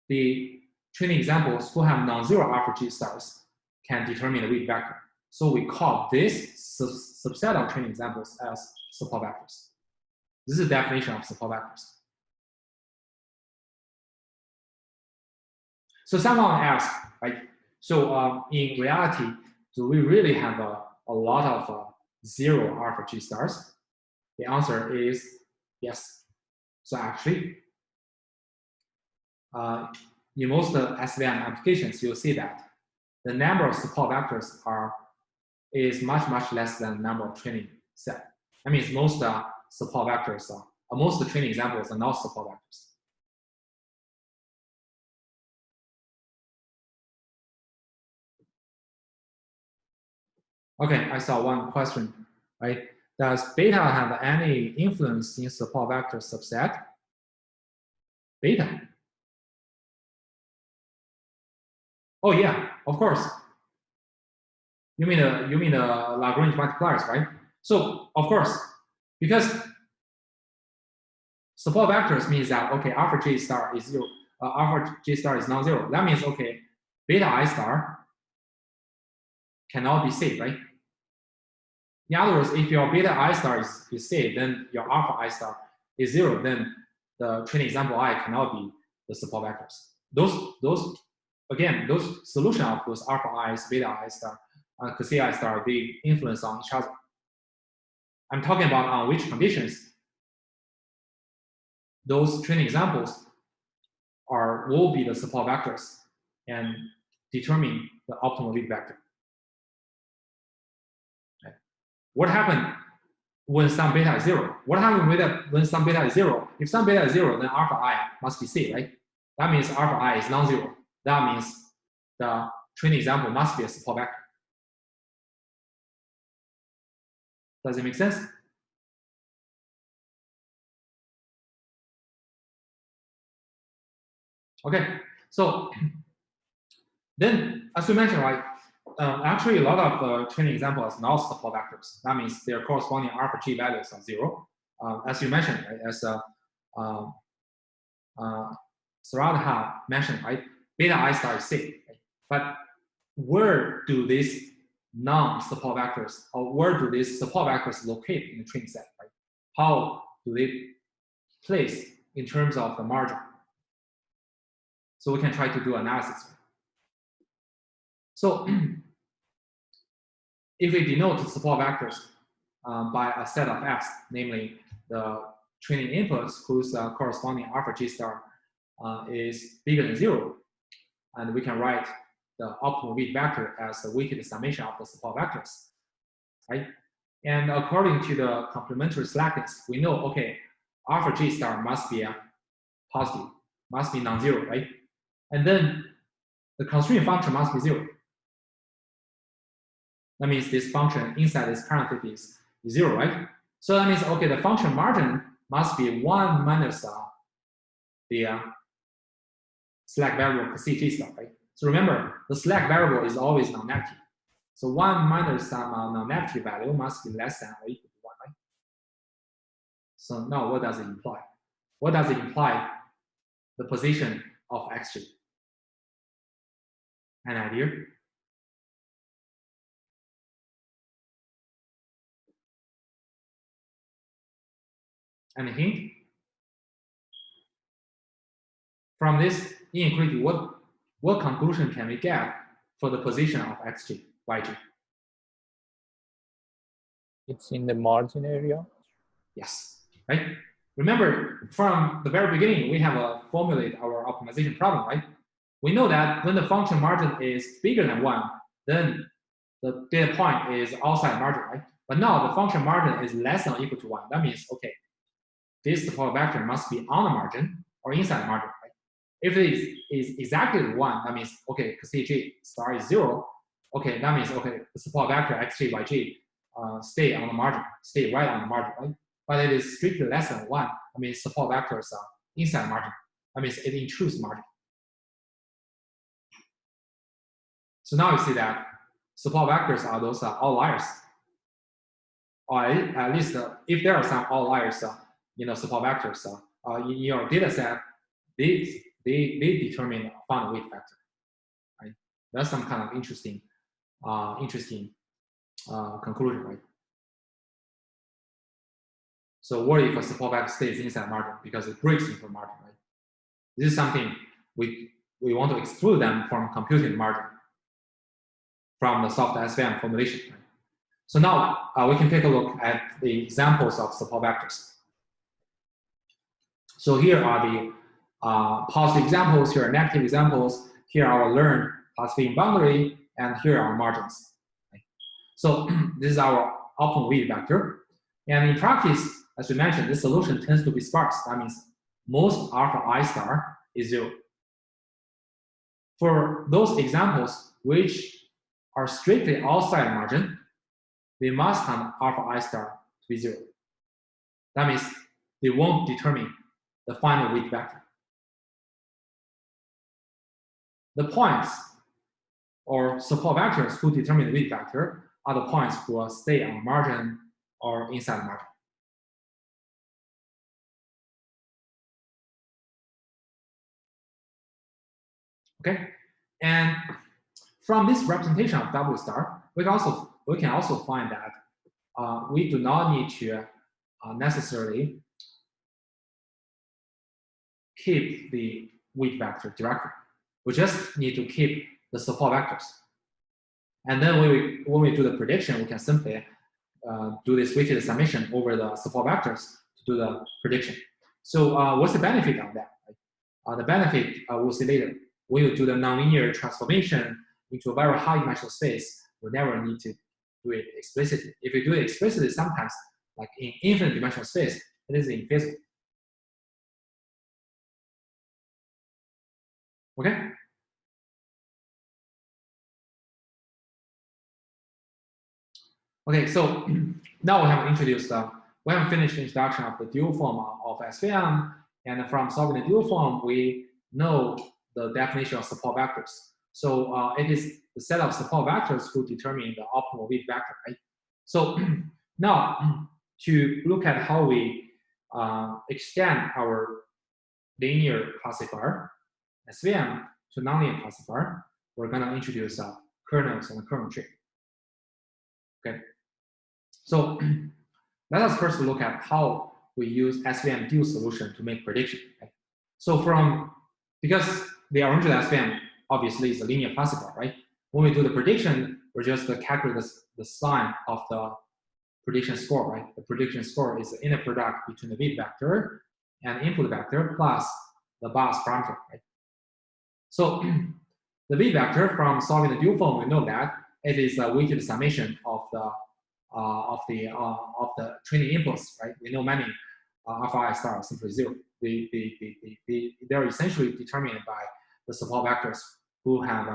the training examples who have non-zero alpha G stars can determine the weight vector. So we call this subset of training examples as support vectors. This is the definition of support vectors. So someone asked, right? So in reality, do we really have a lot of 0 alpha G stars? The answer is yes. So actually, in most SVM applications, you'll see that the number of support vectors is much less than the number of training set. That means most support vectors, most training examples are not support vectors. Okay, I saw one question, right? Does beta have any influence in support vector subset? Beta? Oh yeah, of course. You mean the Lagrange multipliers, right? So of course, because support vectors means that okay, alpha J star is 0, alpha J star is non-zero. That means okay, beta I star cannot be safe, right? In other words, if your beta I star is safe, then your alpha I star is 0, then the training example I cannot be the support vectors. Those solution of those alpha I's, beta I star, C I star, they influence on each other. I'm talking about on which conditions those training examples will be the support vectors, and determine the optimal weight vector. Okay. What happened when some beta is 0? What happened when some beta is 0? If some beta is 0, then alpha I must be C, right? That means alpha I is non-zero. That means the training example must be a support vector. Does it make sense? Okay, so then, as we mentioned, right, actually a lot of training examples are not support vectors. That means their corresponding alpha G values are 0. As you mentioned, right, as Saradha mentioned, right, beta I star is C. Right? But where do these non-support vectors, or where do these support vectors locate in the training set? Right? How do they place in terms of the margin? So we can try to do analysis. So if we denote support vectors by a set of S, namely the training inputs whose corresponding alpha G star is bigger than 0, and we can write the optimal weight vector as the weighted summation of the support vectors, right? And according to the complementary slackness, we know, okay, alpha G star must be a positive, must be non-zero, right? And then the constraint function must be 0. That means this function inside this parenthesis is 0, right? So that means, okay, the function margin must be 1 minus the slack variable CG star, right? So remember, the slack variable is always non-negative. So 1 minus some non-negative value must be less than or equal to 1, right? So now what does it imply? What does it imply? The position of XG. An idea? Any hint? From this inequality, what conclusion can we get for the position of XG, YG? It's in the margin area. Yes, right? Remember, from the very beginning, we have formulated our optimization problem, right? We know that when the function margin is bigger than 1, then the data point is outside margin, right? But now the function margin is less than or equal to 1. That means, okay, this support vector must be on the margin or inside the margin, right? If it is exactly 1, that means, okay, CG star is 0. Okay, that means, okay, the support vector XG, YG stay on the margin, stay right on the margin, right? But it is strictly less than 1. I mean, support vectors are inside the margin. That means it intrudes margin. So now you see that support vectors are those outliers. Or at least if there are some outliers, support vectors in your data set, they determine a final weight vector, right? That's some kind of interesting conclusion, right? So what if a support vector stays inside margin because it breaks into margin, right? This is something we want to exclude them from computing margin from the soft SVM formulation. Right? So now we can take a look at the examples of support vectors. So here are the positive examples, here are negative examples, here are our learned positive boundary, and here are our margins. Right? So this is our optimal weight vector. And in practice, as we mentioned, this solution tends to be sparse. That means most alpha I star is 0. For those examples which are strictly outside margin, we must have alpha I star to be 0. That means they won't determine the final weight vector. The points or support vectors who determine the weight vector are the points who will stay on margin or inside margin. Okay, and from this representation of W star, we can also find that we do not need to necessarily keep the weight vector directly. We just need to keep the support vectors. And then when we do the prediction, we can simply do this weighted summation over the support vectors to do the prediction. So what's the benefit of that? The benefit we'll see later. when you do the nonlinear transformation into a very high-dimensional space, you never need to do it explicitly. If you do it explicitly, sometimes, like in infinite dimensional space, it is infeasible. Okay? Okay, so now we have introduced, we have finished the introduction of the dual form of SVM, and from solving the dual form, we know the definition of support vectors. So it is the set of support vectors who determine the optimal weight vector, right? So now to look at how we extend our linear classifier, SVM, to nonlinear classifier, we're gonna introduce kernels and a kernel tree. Okay. So let us first look at how we use SVM dual solution to make prediction. Okay? So because the original SVM obviously is a linear classifier, right? When we do the prediction, we're just calculate the sign of the prediction score, right? The prediction score is the inner product between the weight vector and input vector plus the bias parameter, right? So the weight vector from solving the dual form, we know that it is a weighted summation of the training inputs, right? We know many alpha I star are simply zero. They're essentially determined by the support vectors who have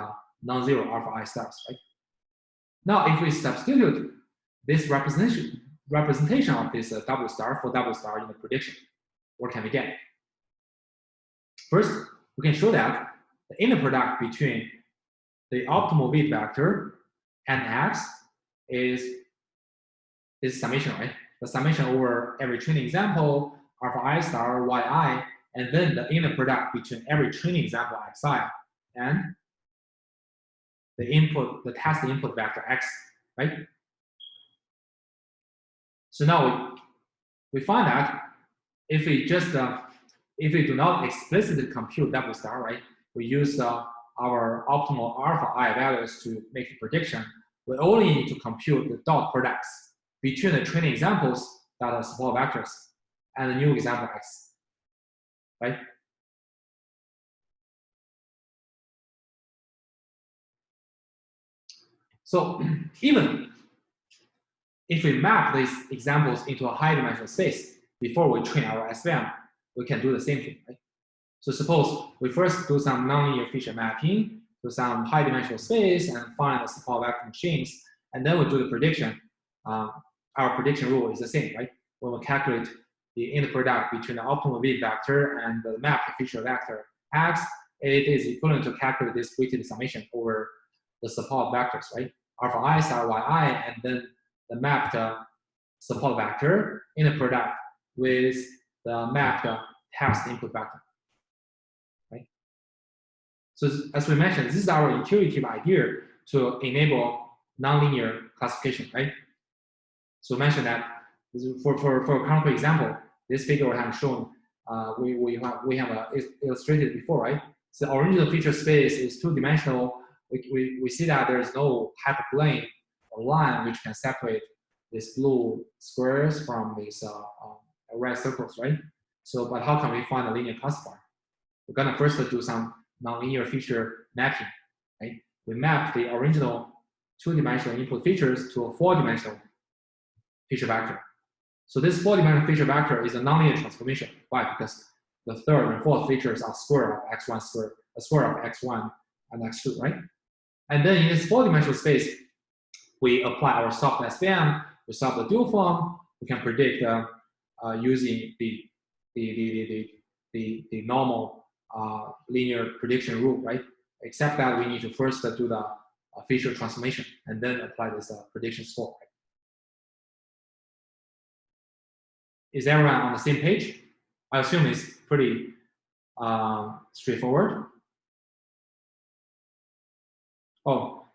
non-zero alpha I stars, right? Now, if we substitute this representation of this double star for double star in the prediction, what can we get? First, we can show that the inner product between the optimal weight vector and x is summation, right? The summation over every training example, alpha I star, yi, and then the inner product between every training example xi and the test input vector x, right? So now we find that if we just if we do not explicitly compute double star, right? We use our optimal alpha I values to make a prediction. We only need to compute the dot products between the training examples that are support vectors and the new example x, right? So even if we map these examples into a high-dimensional space before we train our SVM, we can do the same thing, right? So suppose we first do some nonlinear feature mapping to some high-dimensional space and find the support vector machines, and then we do the prediction. Our prediction rule is the same, right? When we calculate the inner product between the optimal weight vector and the mapped feature vector x, it is equivalent to calculate this weighted summation over the support vectors, right? Alpha I star yi, and then the mapped support vector inner product with the mapped test input vector, right? So as we mentioned, this is our intuitive idea to enable nonlinear classification, right? So mention that for a concrete example, this figure we have shown, we have illustrated before, right? So the original feature space is two-dimensional. We see that there is no hyperplane or line which can separate these blue squares from these red circles, right? So, but how can we find a linear classifier? We're gonna first do some nonlinear feature mapping, right? We map the original two-dimensional input features to a four-dimensional feature vector. So this four-dimensional feature vector is a nonlinear transformation. Why? Because the third and fourth features are square of x1 squared, a square of x1 and x2, right? And then in this four-dimensional space, we apply our soft SVM, we solve the dual form, we can predict using the normal linear prediction rule, right? Except that we need to first do the feature transformation and then apply this prediction score. Right? Is everyone on the same page? I assume it's pretty straightforward. Oh,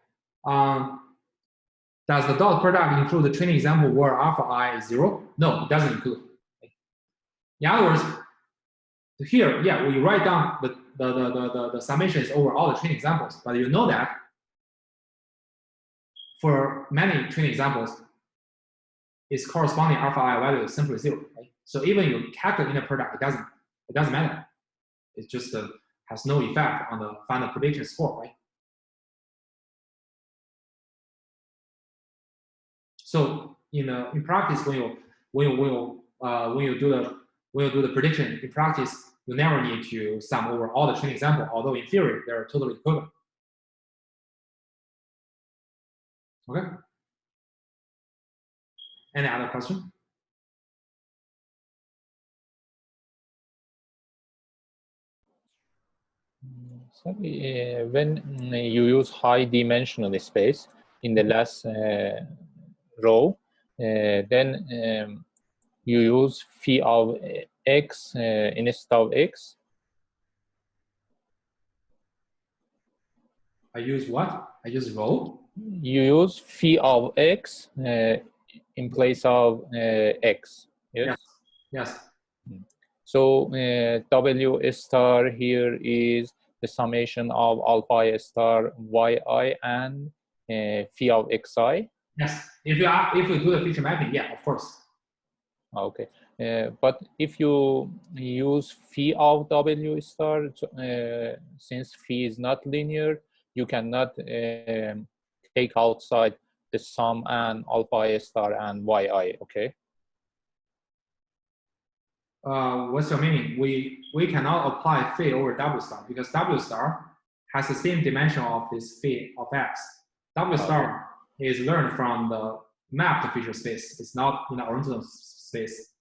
does the dot product include the training example where alpha I is 0? No, it doesn't include. In other words, here, yeah, we write down the summations over all the training examples, but you know that for many training examples, its corresponding alpha I value is simply 0, right? So even you calculate inner product, it doesn't matter. It's just has no effect on the final prediction score, right? So in practice, when you do the prediction in practice, you never need to sum over all the training example, although in theory they're totally equivalent. Okay. Any other question? So, when you use high dimensional space in the last row, then you use phi of x instead of x. I use what? I use row. You use phi of x in place of x. Yes. Yes. So W star here is the summation of alpha star yi and phi of xi. Yes. If we do the feature mapping, yeah, of course. Okay. But if you use phi of W star, since phi is not linear, you cannot take outside the sum and alpha star and yi. Okay. What's your meaning? We cannot apply phi over W star because W star has the same dimension of this phi of x. W star is learned from the mapped feature space. It's not in the original space.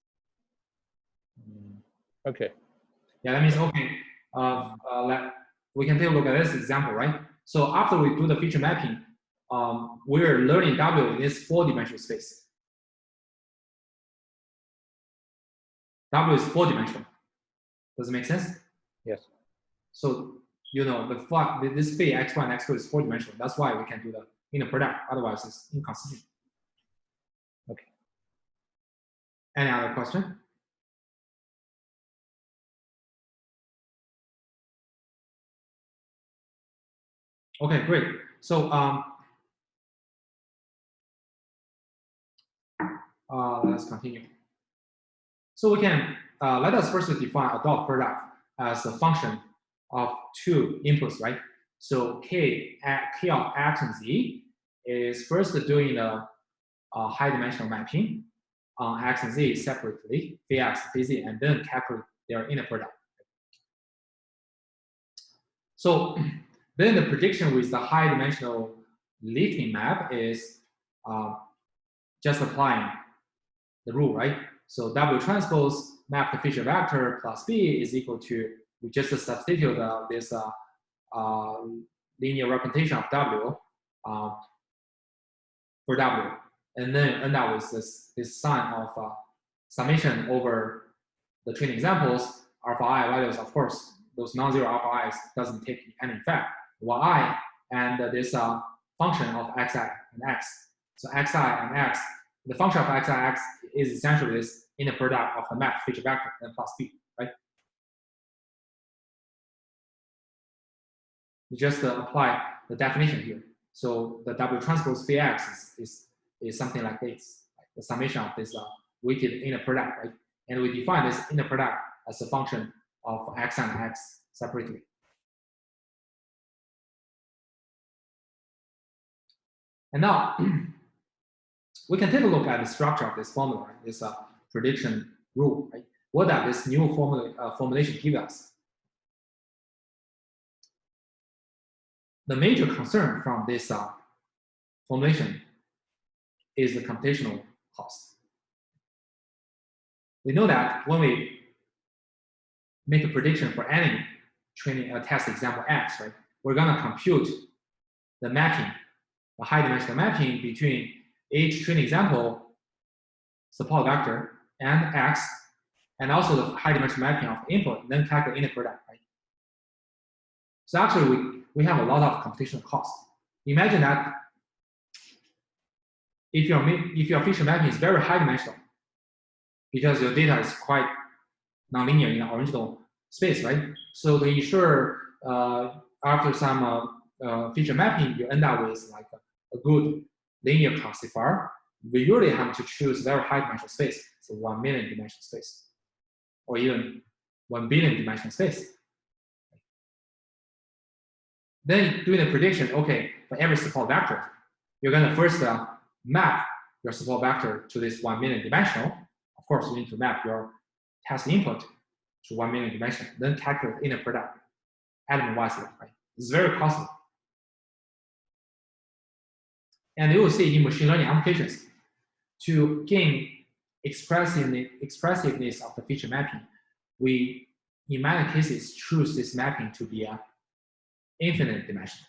Okay. Yeah, that means okay. We can take a look at this example, right? So after we do the feature mapping, we're learning W in this 4-dimensional space. W is 4-dimensional. Does it make sense? Yes. So this phi x1 and x2 is 4-dimensional. That's why we can do the inner product. Otherwise, it's inconsistent. Okay. Any other question? Okay, great. So let's continue. So we can let us first define a dot product as a function of 2 inputs, right? So k of x and z is first doing the high-dimensional mapping on x and z separately, phi x, phi z, and then calculate their inner product. So then the prediction with the high-dimensional lifting map is just applying the rule, right? So W transpose map the feature vector plus B is equal to, we just substitute this linear representation of W for W, and then end up with this sign of summation over the training examples. Alpha I values, of course, those non-zero alpha i's doesn't take any effect. Y and this function of xi and x. So xi and x, the function of xi and x is essentially this inner product of the map feature vector and plus B, right? You just apply the definition here. So the W transpose phi x is something like this, like the summation of this weighted inner product, right? And we define this inner product as a function of x and x separately. And now we can take a look at the structure of this formula, this prediction rule, right? What does this new formulation give us? The major concern from this formulation is the computational cost. We know that when we make a prediction for any training test example X, right, we're gonna compute the mapping, the high-dimensional mapping between each training example support vector and X, and also the high-dimensional mapping of the input, and then calculate inner product, right? So actually, we have a lot of computational cost. Imagine that if your feature mapping is very high-dimensional, because your data is quite nonlinear in the original space, right? So to ensure after some feature mapping, you end up with like a good linear classifier. We usually have to choose very high dimensional space, so 1 million dimensional space, or even 1 billion dimensional space. Then doing the prediction, okay, for every support vector, you're gonna first map your support vector to this 1 million dimensional. Of course, you need to map your test input to 1 million dimensional, then calculate inner product element-wise, right? It's very costly. And you will see in machine learning applications, to gain expressiveness of the feature mapping, we, in many cases, choose this mapping to be a infinite dimension.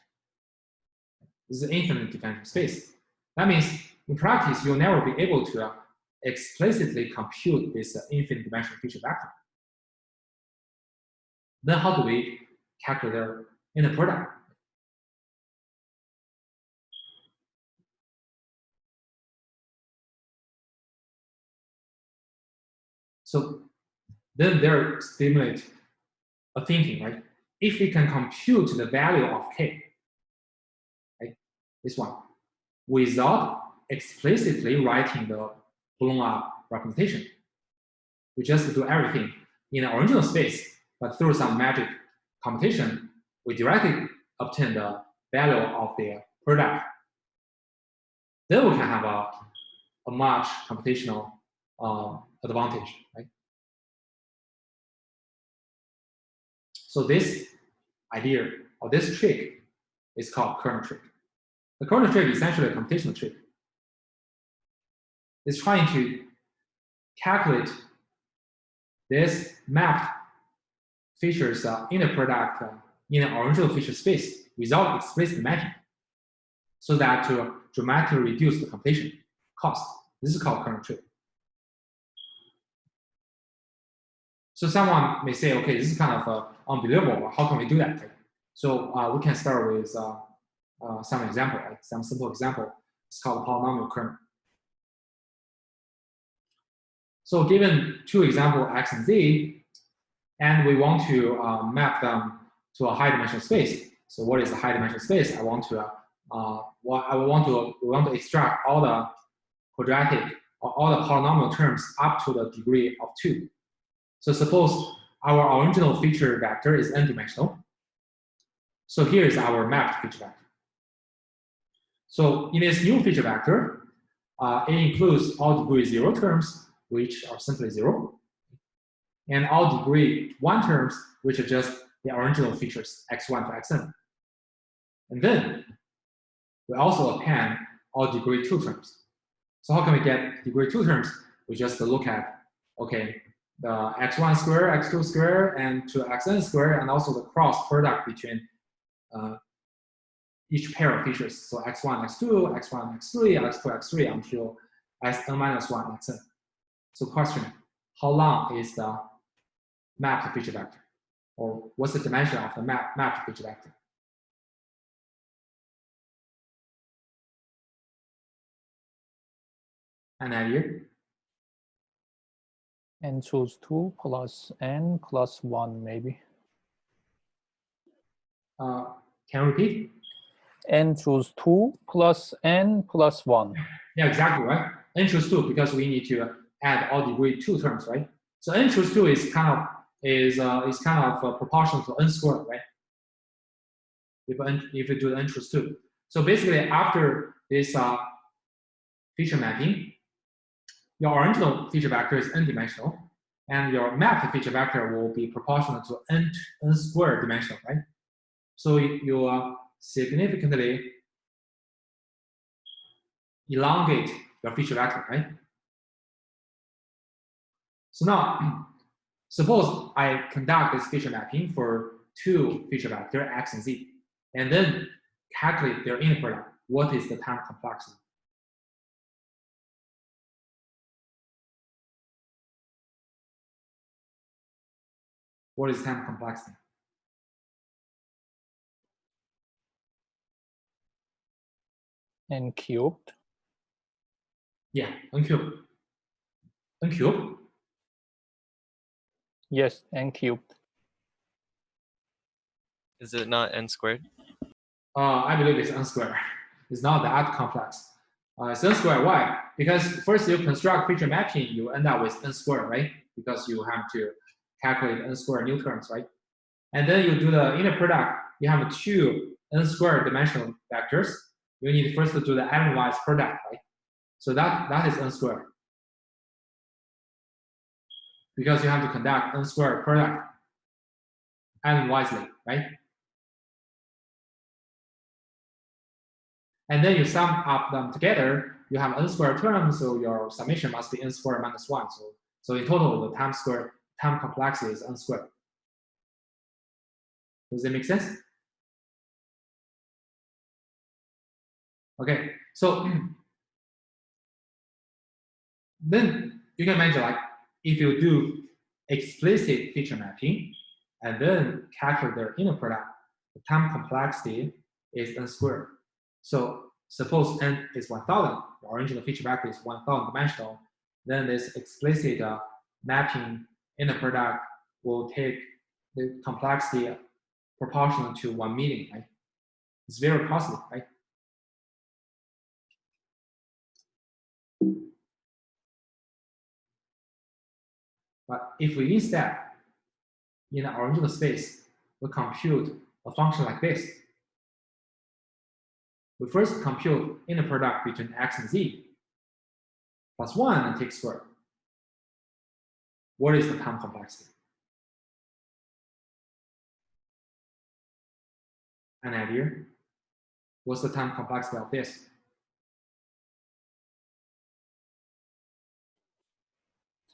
This is an infinite dimensional space. That means, in practice, you'll never be able to explicitly compute this infinite dimensional feature vector. Then how do we calculate their inner product? So then there stimulate a thinking, right? If we can compute the value of k, right, this one, without explicitly writing the blown up representation, we just do everything in the original space, but through some magic computation, we directly obtain the value of the product. Then we can have a much computational advantage, right? So this idea or this trick is called kernel trick. The kernel trick is essentially a computational trick. It's trying to calculate this mapped features inner product in an original feature space without explicit mapping, so that to dramatically reduce the computation cost. This is called kernel trick. So someone may say, okay, this is kind of unbelievable. How can we do that? So we can start with some example, right? Some simple example. It's called polynomial kernel. So given two examples, x and z, and we want to map them to a high dimensional space. So what is a high dimensional space? We want to extract all the quadratic or all the polynomial terms up to the degree of 2. So suppose our original feature vector is n-dimensional. So here is our mapped feature vector. So in this new feature vector, it includes all degree 0 terms, which are simply 0, and all degree 1 terms, which are just the original features, x1 to xn. And then we also append all degree 2 terms. So how can we get degree 2 terms? We just look at, okay, the x1 square, x2 square, and to xn square, and also the cross product between each pair of features. So x1, x2, x1, x3, x2, x3 until xn minus 1 xn. So question, how long is the mapped feature vector? Or what's the dimension of the mapped feature vector? An idea? N choose 2 plus n plus 1, maybe. Can you repeat? N choose 2 plus n plus 1. Yeah, exactly, right? N choose 2 because we need to add all degree 2 terms, right? So n choose 2 is kind of proportional to n squared, right? If you do n choose 2. So basically, after this feature mapping, your original feature vector is n-dimensional, and your mapped feature vector will be proportional to n squared dimensional, right? So you significantly elongate your feature vector, right? So now, suppose I conduct this feature mapping for 2 feature vector, x and z, and then calculate their inner product. What is the time complexity? What is time complexity? N cubed. Yeah, n cubed. N cubed? Yes, n cubed. Is it not n squared? I believe it's n squared. It's not that complex. It's n squared. Why? Because first you construct feature mapping, you end up with n squared, right? Because you have to calculate n squared new terms, right? And then you do the inner product. You have 2 n square dimensional vectors, you need first to do the n-wise product, right? So that is n squared. Because you have to conduct n squared product n-wisely, right? And then you sum up them together, you have n squared terms, so your summation must be n squared minus 1. So in total, the time complexity is n squared. Does it make sense? Okay, so then you can imagine, like, if you do explicit feature mapping and then calculate their inner product, the time complexity is n squared. So suppose n is 1000, the original feature vector is 1000 dimensional, then this explicit mapping inner product will take the complexity proportional to 1 million, right? It's very costly, right? But if we instead, in the original space, we compute a function like this. We first compute inner product between x and z plus 1 and take square. What is the time complexity? An idea? What's the time complexity of this?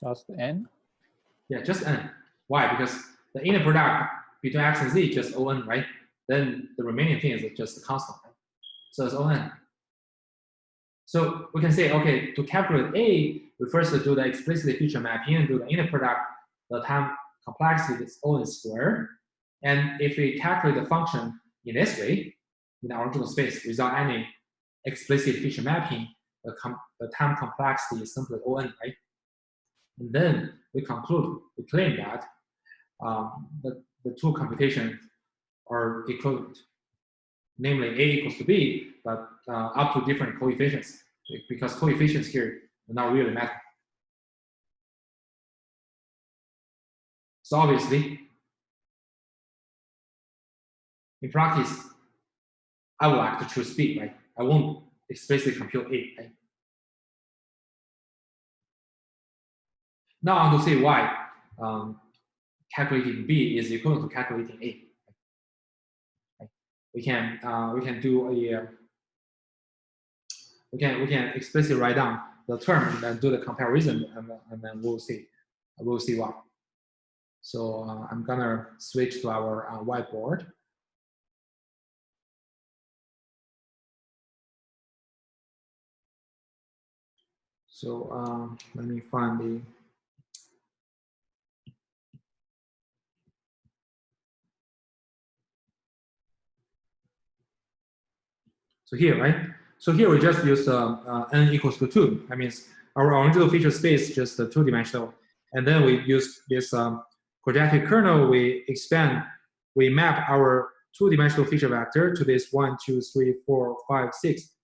Just n? Yeah, just n. Why? Because the inner product between x and z is just O(n), right? Then the remaining thing is just a constant, right? So it's O(n). So we can say, okay, to calculate A, we first do the explicit feature mapping and do the inner product. The time complexity is O(n) squared. And if we calculate the function in this way, in the original space, without any explicit feature mapping, the time complexity is simply O(n), right? And then we claim that the two computations are equivalent. Namely, A equals to B, but up to different coefficients, because coefficients here do not really matter. So obviously, in practice, I would like to choose B, right? I won't explicitly compute A, right? Now I want to see why calculating B is equivalent to calculating A. Right? We can do a we can explicitly write down the term and then do the comparison, and then we'll see why. So I'm gonna switch to our whiteboard. So let me find the. So here, right? So here we just use n equals to 2. That means our original feature space is just 2-dimensional. And then we use this projective kernel, we map our 2-dimensional feature vector to this 1, 2, 3, 4, 5,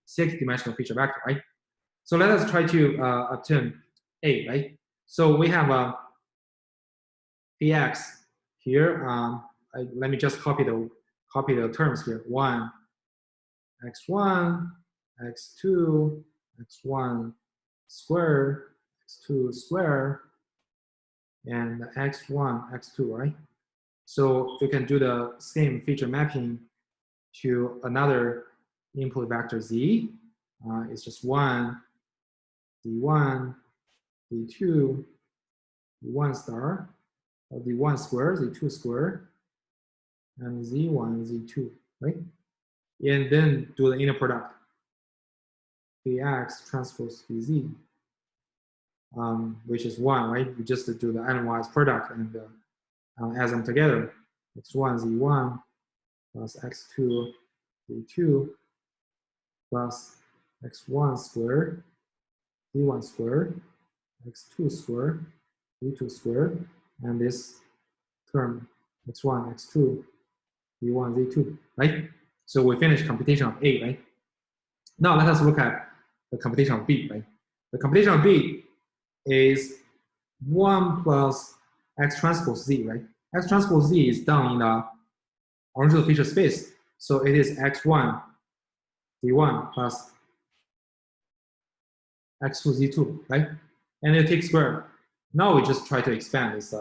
6-dimensional feature vector, right? So let us try to obtain A, right? So we have a px here. Let me just copy the terms here. 1, x1, x2, x1 square, x2 square, and x1, x2, right? So you can do the same feature mapping to another input vector z. It's just 1, z1, z2, z1 star, z1 square, z2 square, and z1, z2, right? And then do the inner product, Vx transpose Vz, which is 1, right? You just do the n-wise product and add them together. x1, z1 plus x2, z2 plus x1 squared, z1 squared, x2 squared, z2 squared, and this term x1, x2, z1, z2, right? So we finished computation of A, right? Now let us look at the computation of B, right? The computation of B is 1 plus x transpose z, right? X transpose z is done in the original feature space. So it is x1 z1 plus x2 z2, right? And you take square. Now we just try to expand this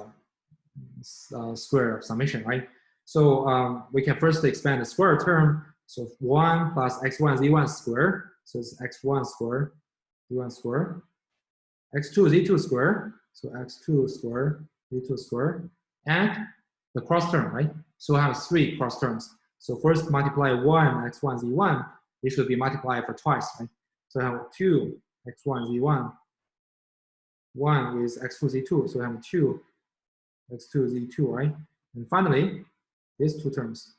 square of summation, right? So we can first expand the square term. So 1 plus x1 z1 square. So it's x1 square, z1 square. x2 z2 square. So x2 square, z2 square. And the cross term, right? So I have 3 cross terms. So first multiply 1 x1 z1. It should be multiplied for twice, right? So I have 2 x1 z1. 1 is x2 z2. So I have 2 x2 z2, right? And finally, these 2 terms.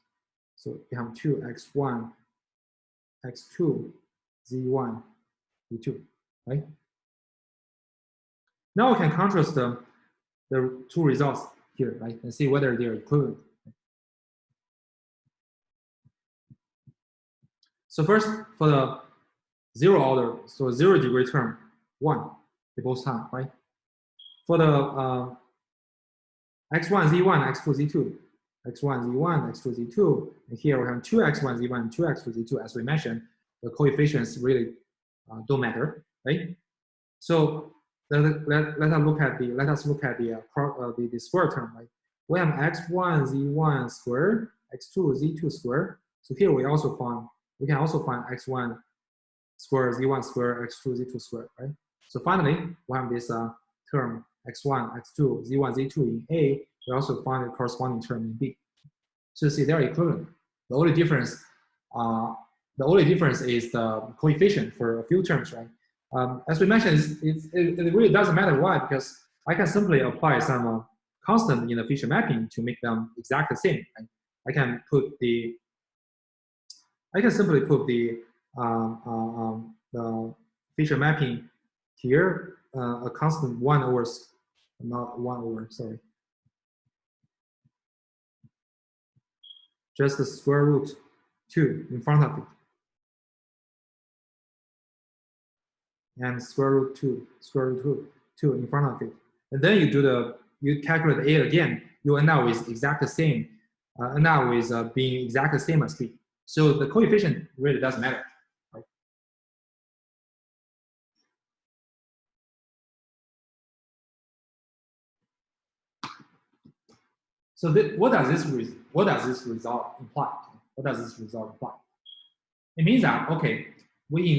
So we have 2 x1 x2 z1 z2, right? Now we can contrast the 2 results here, right? And see whether they are equivalent. So first, for the 0 order, so 0 degree term, 1, they both time, right? For the x1 z1 x2 z2, x1 z1 x2 z2, and here we have 2 x1 z1 and 2 x2 z2. As we mentioned, the coefficients really don't matter, right? So let us look at the square term, right? We have x1 z1 squared, x2 z2 squared. So here we can also find x1 squared z1 squared, x2 z2 squared, right? So finally, we have this term x1 x2 z1 z2 in A. We also find the corresponding term in B. So you see they're equivalent. The only difference is the coefficient for a few terms, right? As we mentioned, it really doesn't matter why, because I can simply apply some constant in the feature mapping to make them exactly the same. Right? I can simply put the feature mapping here, a constant 1 over, not 1 over, sorry. Just the square root 2 in front of it. And square root 2 in front of it. And then you calculate A again, you end up with exactly the same, being exactly the same as B. So the coefficient really doesn't matter. Right? So what does this result imply? What does this result imply? It means that, okay, we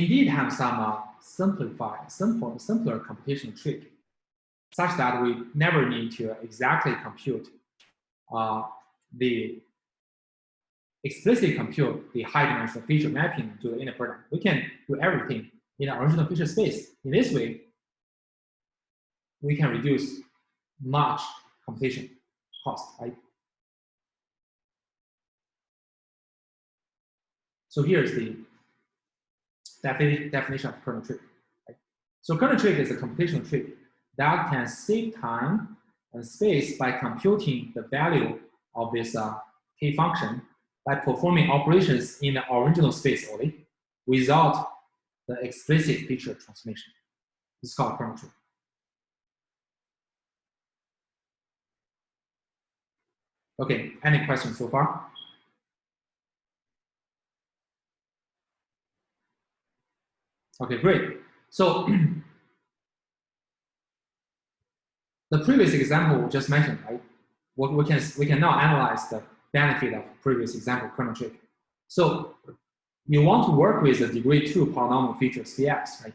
indeed have some simpler computation trick, such that we never need to exactly compute explicitly compute the high dimensional feature mapping to the inner product. We can do everything in the original feature space. In this way, we can reduce much computation cost, right? So here's the definition of kernel trick. Right? So kernel trick is a computational trick that can save time and space by computing the value of this k function by performing operations in the original space only without the explicit feature transformation. It's called kernel trick. Okay, any questions so far? Okay, great. So the previous example we just mentioned, right? We can now analyze the benefit of previous example kernel trick. So you want to work with the degree 2 polynomial features Px, right?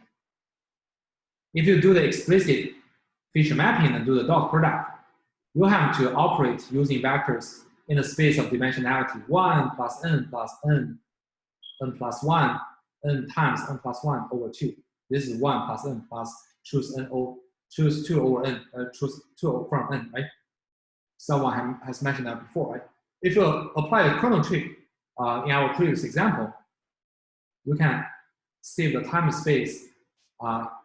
If you do the explicit feature mapping and do the dot product, you have to operate using vectors in the space of dimensionality 1 plus n plus n plus 1, n times n plus 1 over 2. This is 1 plus n plus choose 2 over n, choose 2 from n, right? Someone has mentioned that before, right? If you apply a kernel trick in our previous example, you can save the time and space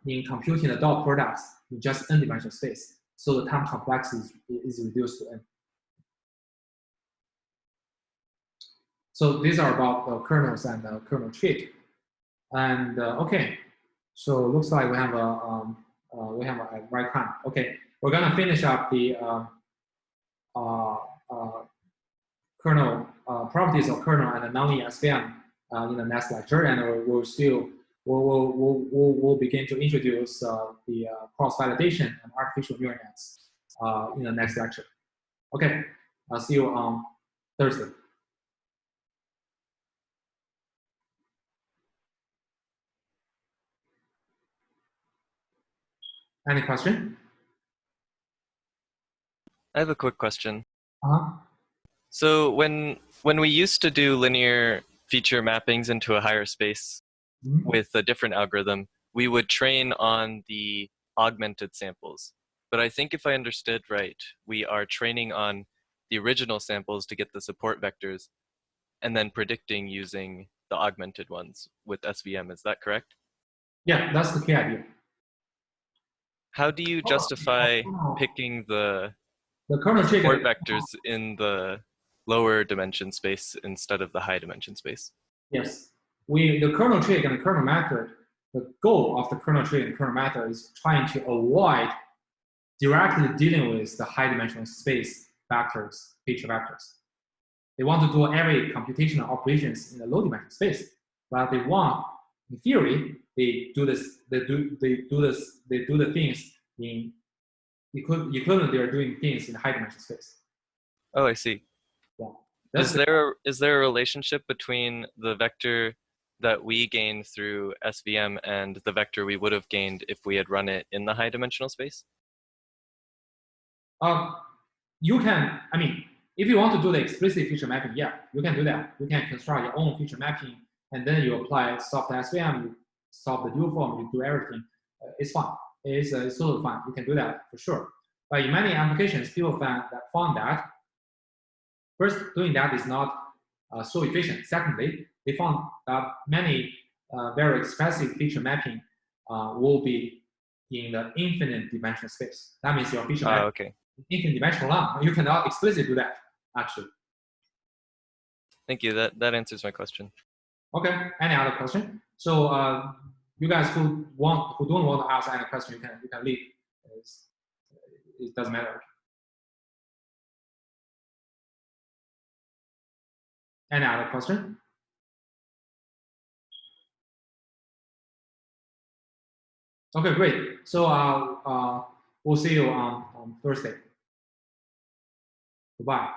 in computing the dot products in just n-dimensional space. So the time complexity is reduced to n. So these are about the kernels and the kernel trick. And okay, so it looks like we have we have a right time. Okay, we're gonna finish up the kernel properties of kernel and the non-ESVM in the next lecture, and we'll begin to introduce the cross-validation and artificial neural nets in the next lecture. Okay, I'll see you on Thursday. Any question? I have a quick question. Uh-huh. So when we used to do linear feature mappings into a higher space with a different algorithm, we would train on the augmented samples. But I think if I understood right, we are training on the original samples to get the support vectors and then predicting using the augmented ones with SVM. Is that correct? Yeah, that's the key idea. How do you justify picking the kernel tree support vectors in the lower dimension space instead of the high dimension space? Yes, the kernel tree and the kernel method, the goal of the kernel tree and kernel method is trying to avoid directly dealing with the high dimensional space vectors, feature vectors. They want to do every computational operations in the low dimensional space, but they want, in theory, they do the things in equivalent. They are doing things in high dimensional space. Oh, I see. Yeah. Is there a relationship between the vector that we gain through SVM and the vector we would have gained if we had run it in the high dimensional space? You can, I mean, if you want to do the explicit feature mapping, yeah, you can do that. You can construct your own feature mapping, and then you apply soft SVM, you solve the dual form, you do everything. It's fine. It's totally fine. You can do that for sure. But in many applications, people found that first, doing that is not so efficient. Secondly, they found that many very expressive feature mapping will be in the infinite dimensional space. That means your feature mapping Okay. infinite dimensional long. You cannot explicitly do that, actually. Thank you. That answers my question. Okay. Any other question? So you guys who don't want to ask any question, you can leave. It doesn't matter. Any other question? Okay, great. So we'll see you on Thursday. Goodbye.